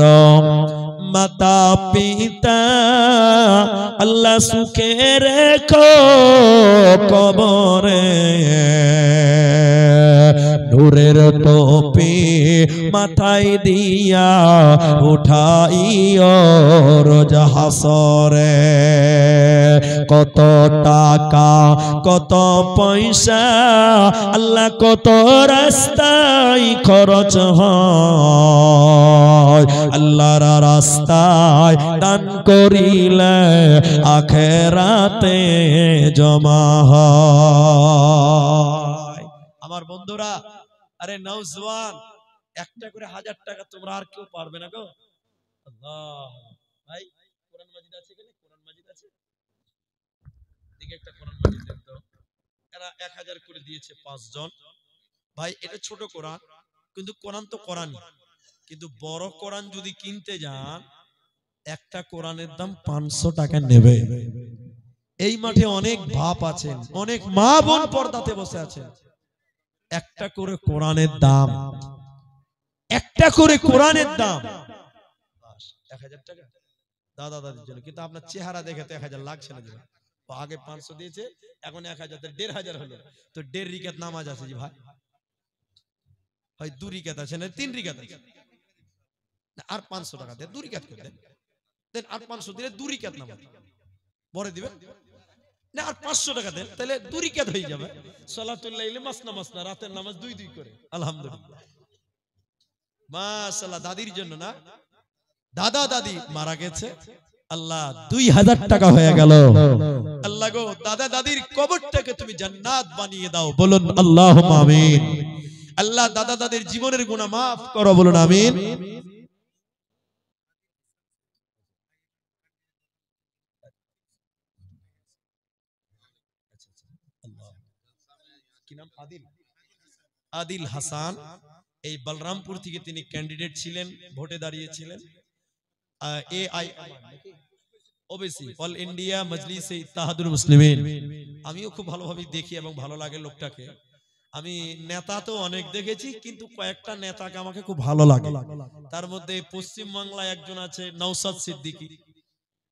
C: মাতা পিতা আল্লাহ সুখে রেখো কবরে, নূরের টুপি মাথায় দিয়া উঠাইও রোজ হাসরে। কত টাকা কত পয়সা আল্লাহ কত রাস্তায় খরচ হয়, আল্লাহর রাস্তায় দান করিলে আখেরাতে জমা হয়। আমার বন্ধুরা, আরে নওজওয়ান, একটা করে ১০০০ টাকা তোমরা আর কেউ পারবে না গো। আল্লাহ ভাই, কোরআন মাজিদ আছে এখানে? কোরআন মাজিদ আছে? দিকে একটা কোরআন মাজিদ দেন তো। এরা ১০০০ করে দিয়েছে ৫ জন ভাই। এটা ছোট কোরআন, কিন্তু কোরআন তো কোরআনই। কিন্তু বড় কোরআন যদি কিনতে যান, একটা কোরআনের দাম ৫০০ টাকা নেবে। এই মাঠে অনেক বাপ আছেন, অনেক মা বোন পর্দাতে বসে আছেন। একটা করে কোরআনের দাম, একটা করে কোরআনের দাম ১০০০ টাকা দাদা দাদির জন্য। কিন্তু আপনার চেহারা দেখে তো ১০০০ লাগছে না। আগে ৫০০ দিয়েছে, এখন ১০০০, ১৫০০ হলো। তো ১.৫ রিকাত নামাজ আছে জি ভাই, হয় ২ রিকাত আছে না ৩ রিকাত আছে, আর ৫০০ টাকা দেন, ২ রিকাত করে দেন, আর ৫০০ দিলে ২ রিকাত নামাজ পরে দিবেন না, আর ৫০০ টাকা দেন, তাহলে ২ রিকাত হয়ে যাবে। সালাতুল লাইলি মাসনা মাসনা, রাতের নামাজ ২ করে। আলহামদুলিল্লাহ, মাশাআল্লাহ। দাদির জন্য না, দাদা দাদি মারা গেছে, আল্লাহ ২০০০ টাকা হয়ে গেল। আল্লাহ গো, দাদা দাদির কবরটাকে তুমি জান্নাত বানিয়ে দাও, বলুন আল্লাহুম্মা আমিন। আল্লাহ দাদা দাদির জীবনের গুনাহ মাফ করো, বলুন আমিন। কি নাম? আদিল হাসান। এই বলরামপুর থেকে তিনি ক্যান্ডিডেট ছিলেন, ভোটে দাঁড়িয়েছিলেন। ওবিসি, অল ইন্ডিয়া মজলিসে ইত্তেহাদুল মুসলিমিন। আমিও খুব ভালোভাবে দেখি এবং ভালো লাগে লোকটাকে। আমি নেতা তো অনেক দেখেছি, কিন্তু কয়েকটা নেতাকে আমাকে খুব ভালো লাগে। তার মধ্যে পশ্চিম বাংলায় একজন আছে নওশাদ সিদ্দিকী,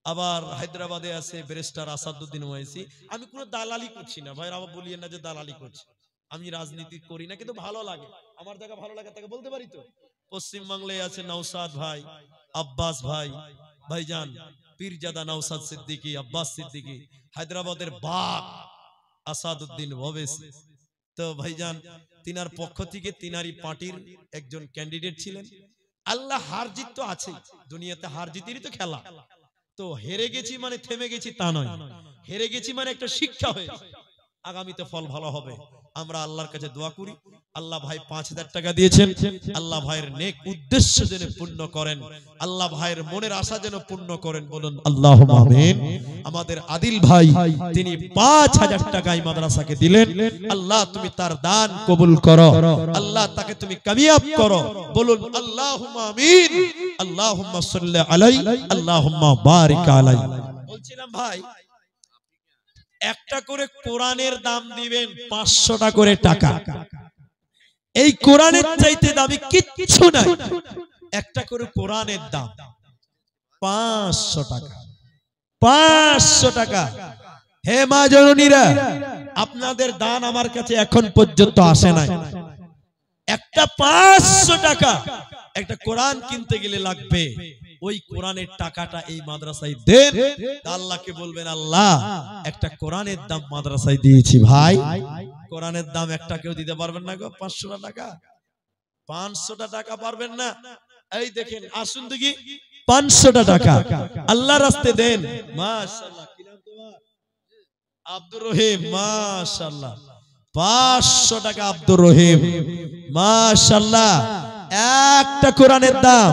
C: আবার হায়দ্রাবাদে আছে ব্যারিস্টার আসাদউদ্দিন ওয়াইসি। আমি কোনো দালালি করছি না ভাই, আবার বলিয়েন না যে দালালি করছি। আমি রাজনীতি করি না, কিন্তু ভালো লাগে, আমার জায়গা ভালো লাগে তাকে বলতে পারি তো। পশ্চিম বাংলায় আছে নওশাদ ভাই, আব্বাস ভাই, ভাইজান পীরজাদা নওশাদ সিদ্দিকী, আব্বাস সিদ্দিকী। হায়দ্রাবাদের বাঘ আসাদউদ্দিন ওয়াইসি। তো ভাইজান তিনার পক্ষ থেকে তিনারি পার্টির একজন ক্যান্ডিডেট ছিলেন। আল্লাহ হার জিত তো আছে দুনিয়াতে, হার জিতেরই তো খেলা। তো হেরে গেছি মানে থেমে গেছি তা নয়, হেরে গেছি মানে একটা শিক্ষা হয়েছে, আগামীতে ফল ভালো হবে। আমরা আল্লাহর কাছে দোয়া করি, আল্লাহ ভাই ৫০০০ টাকা দিয়েছেন, আল্লাহ ভাইয়ের নেক উদ্দেশ্য যেন পূর্ণ করেন, আল্লাহ ভাইয়ের মনের আশা যেন পূর্ণ করেন, বলুন আল্লাহুম্মা আমিন। আমাদের আদিল ভাই তিনি ৫০০০ টাকা এই মাদ্রাসাকে দিলেন। আল্লাহ তুমি তার দান কবুল করো, আল্লাহ তাকে তুমি কামিয়াব করো, বলুন আল্লাহুম্মা আমিন। আল্লাহুম্মা সাল্লি আলাইহি, আল্লাহুম্মা বারিক আলাইহি। বলছিলাম ভাই, একটা করে কোরআনের দাম দিবেন 500টা করে টাকা। এই কোরআনের চাইতে দামি কিচ্ছু নাই। একটা করে কোরআনের দাম 500 টাকা। 500 টাকা। হে মা জননীরা, আপনাদের দান আমার কাছে এখন পর্যন্ত আসে নাই। একটা 500 টাকা একটা কোরআন কিনতে গেলে লাগবে। ওই কোরআনের টাকাটা এই মাদ্রাসায় দেন, আল্লাহকে বলবেন আল্লাহ একটা কোরআনের দাম মাদ্রাসায় দিয়েছি। ভাই কোরআনের দাম একটা কেউ দিতে পারবেন না গো? 500 টাকা, 500 টাকা পারবেন না? এই দেখেন, আসুন দেখি 500 টাকা আল্লাহর রাস্তায় দেন। মাশাআল্লাহ, কি নাম তোমার? আব্দুর রহিম। মাশাআল্লাহ, 500 টাকা আব্দুর রহিম। মাশাআল্লাহ, একটা কোরআনের দাম।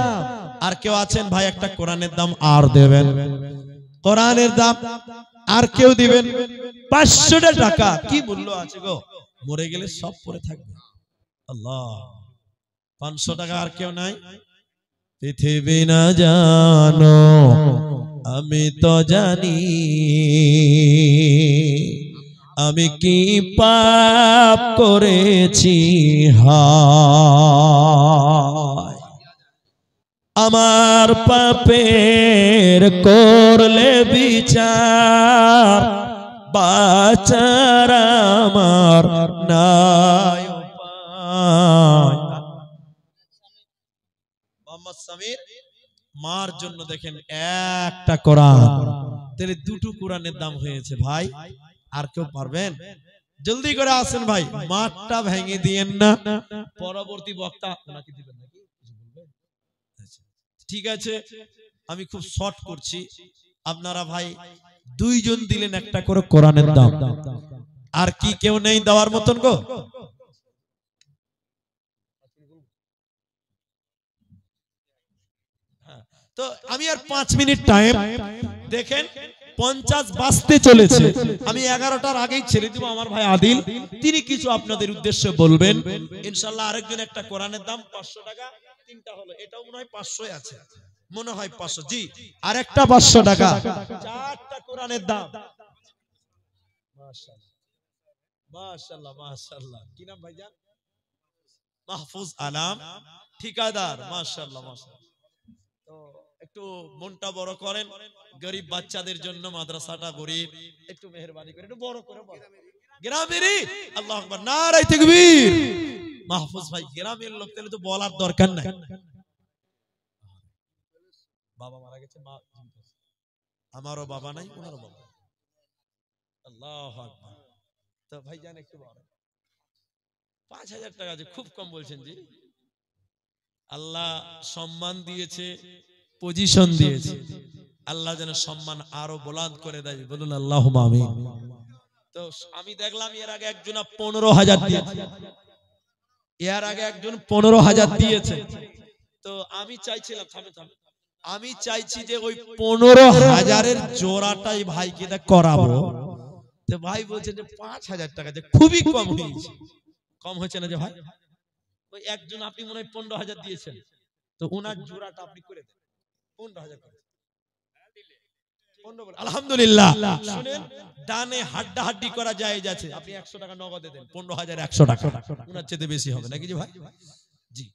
C: আর কেউ আছেন ভাই একটা কোরআনের দাম আর দেবেন? কোরআনের দাম আর কেউ দিবেন? 500 টাকা কি মূল্য আছে গো? মরে গেলে সব পড়ে থাকবে। আল্লাহ, 500 টাকা আর কেউ নাই? পৃথিবী না জানো আমি তো জানি, আমি কি পাপ করেছি হায়, আমার পাপের করলে বিচার, বাঁচার আমার নাই উপায়। মোহাম্মদ সামির মার জন্য দেখেন একটা কোরআন, তাহলে দুটো কোরআনের দাম হয়েছে। ভাই আর কেউ পারবেন? জলদি করে আসেন ভাই, মাঠটা ভেঙে দিয়েন না। পরবর্তী বক্তা ওনাকে দিবেন নাকি? ঠিক আছে, আমি খুব শর্ট করছি। আপনারা ভাই দুইজন দিলেন একটা করে কোরআনের দাম। আর কি কেউ নেই দেওয়ার মতন গো? তো আমি আর 5 মিনিট টাইম দেখেন, 50 বাজতে চলেছে। আমি 11টার আগেই ছেড়ে দিব। আমার ভাই আদিল তিনি কিছু আপনাদের উদ্দেশ্যে বলবেন ইনশাআল্লাহ। আরেকজন একটা কোরআনের দাম 500 টাকা, তিনটা হলো, এটাও মনে হয় 500 আছে, মনে হয় 500। জি, আরেকটা 500 টাকা, চারটা কোরআনের দাম। মাশাআল্লাহ মাশাআল্লাহ মাশাআল্লাহ। কি নাম ভাইজান? মাহফুজ আলম ঠিকাদার। মাশাআল্লাহ মাশাআল্লাহ। তো একটু মনটা বড় করেন, গরিব বাচ্চাদের জন্য, মাদ্রাসাটা গরিব, একটু মেহেরবানি করে একটু বড় করে বলেন। গ্রামেরই আল্লাহু আকবার, নারায়ে তাকবীর। মাহফুজ ভাই গ্রামের লোক, তাহলে তো বলার দরকার নাই। বাবা মারা গেছে, মা জীবিত আছে। আমারও বাবা নাই, ওনারও বাবা। আল্লাহু আকবার। তো ভাইজান একটু বড় 5000 টাকা আছে, খুব কম বলছেন জি। আল্লাহ সম্মান দিয়েছে, পজিশন দিয়েছে, আল্লাহ যেন সম্মান আরো বুলন্দ করে দেয়, বলুন আল্লাহুম্মা আমিন। তো আমি দেখলাম এর আগে একজন 15000 দিয়েছে, এর আগে একজন 15000 দিয়েছে। তো আমি চাইছিলাম, আমি চাইছি যে ওই 15000-এর জোড়াটাই ভাইকে করাবো। তো ভাই বলছেন যে 5000 টাকা, যে খুবই কম হয়েছে। কম হয়েছে না যে ভাই? ওই একজন আপনি মনে হয় 15000 দিয়েছেন, তো ওনার জোড়াটা আপনি করে দেন 15000 করে। আলহামদুলিল্লাহ। শুনেন, দানে হাড্ডা হাড্ডি করা যায় যাচ্ছে। আপনি 100 টাকা নগদে দেন, 15100 টাকা, ওনার চেয়ে বেশি হবে নাকি জি ভাই? জি,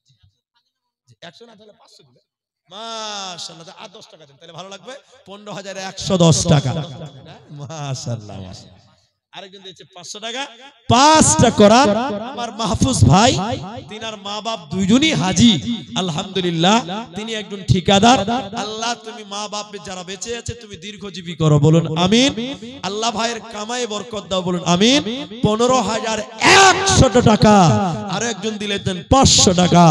C: 100 না তাহলে 500 দিবেন। মাশাআল্লাহ, আর 10 টাকা দেন, তাহলে ভালো লাগবে। 15110 টাকা। মাশাআল্লাহ মাশাআল্লাহ। আরেকজন দিয়েছে 500 টাকা, 5টা কোরআন। আমার মাহফুজ ভাই, তিনার মা বাপ দুইজনই হাজী, আলহামদুলিল্লাহ। তিনি একজন ঠিকাদার। আল্লাহ তুমি মা বাপে যারা বেঁচে আছে তুমি দীর্ঘজীবী করো, বলুন আমিন। আল্লাহ ভাইয়ের কামায়ে বরকত দাও, বলুন আমিন। 15100 টাকা। আর একজন দিলেন 500 টাকা।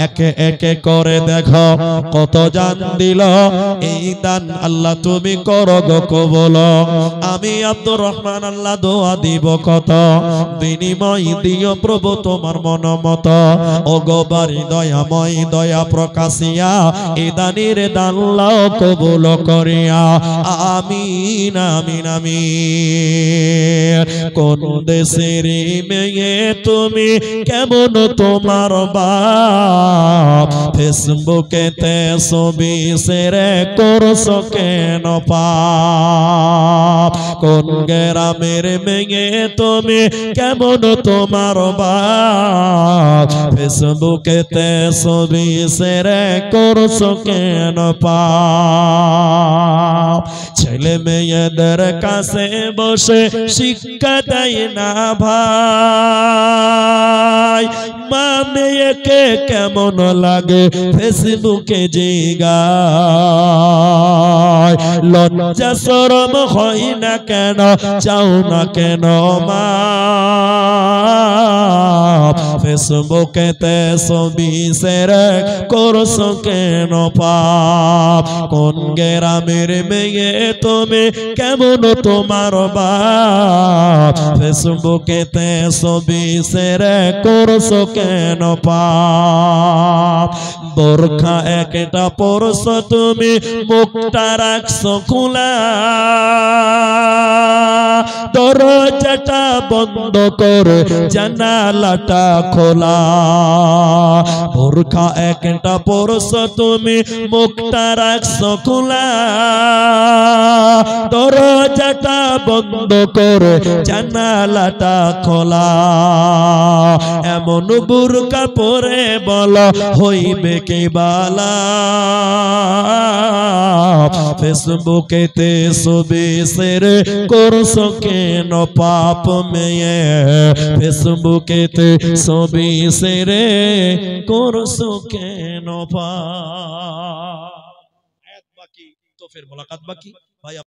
C: একে একে করে দেখো কত জান দিল, এই দান আল্লাহ তুমি করো গো কবুল। আমি আব্দুর রহমান, আল্লাহ
A: দোয়া দিব কত, বিনিময় দিও প্রভু তোমার মন মত। ও গোবারি দয়াময় দয়া প্রকাশিয়া এ দানের দান লও কবুল করিয়া, আমিন আমিন আমিন। কোন দেশের মেয়ে তুমি, কেমন তোমার বাপ, ফেসবুকেতে ছবি শেয়ার করছো কেন পাপ। কোন গ্রামের মেয়ে তুমি, কেমন তোমার বাপ, ফেসবুকেতে ছবি শেয়ার করছো কেন পাপ। ছেলে মেয়েদের কাছে বসে শিক্ষা দেয় না ভাই, মা মেয়েকে কেমন লাগে ফেসবুকে জিগায়। লজ্জা শরম হয় না কেন, চাও না কেন মা, ফেসবুকেতে ছবি শেয়ার করছো কেন পাপ। কোন গ্রামের মেয়ে তুমি, কেমন তোমার বাপ, ফেসবুকেতে ছবি শেয়ার করছো কেন পাপ। বোরখা একটা পরছো তুমি, মুখটা রাখছো খোলা, দরজাটা বন্ধ করে জানালাটা খোলা। বোরখা একটা পরছো তুমি, মুখটা রাখছো খোলা, দরজাটা বন্ধ করে জানালাটা খোলা। এমন বুরকা পরে বলো হইবে কে বালা, ফেসবুকেতে ছবি শেয়ার করছো কেন পাপ মেয়ে, ফেসবুকেতে ছবি শেয়ার করছো কেন পাপ। আয়াত বাকি তো ফির মুলাকাত বাকি। ভাই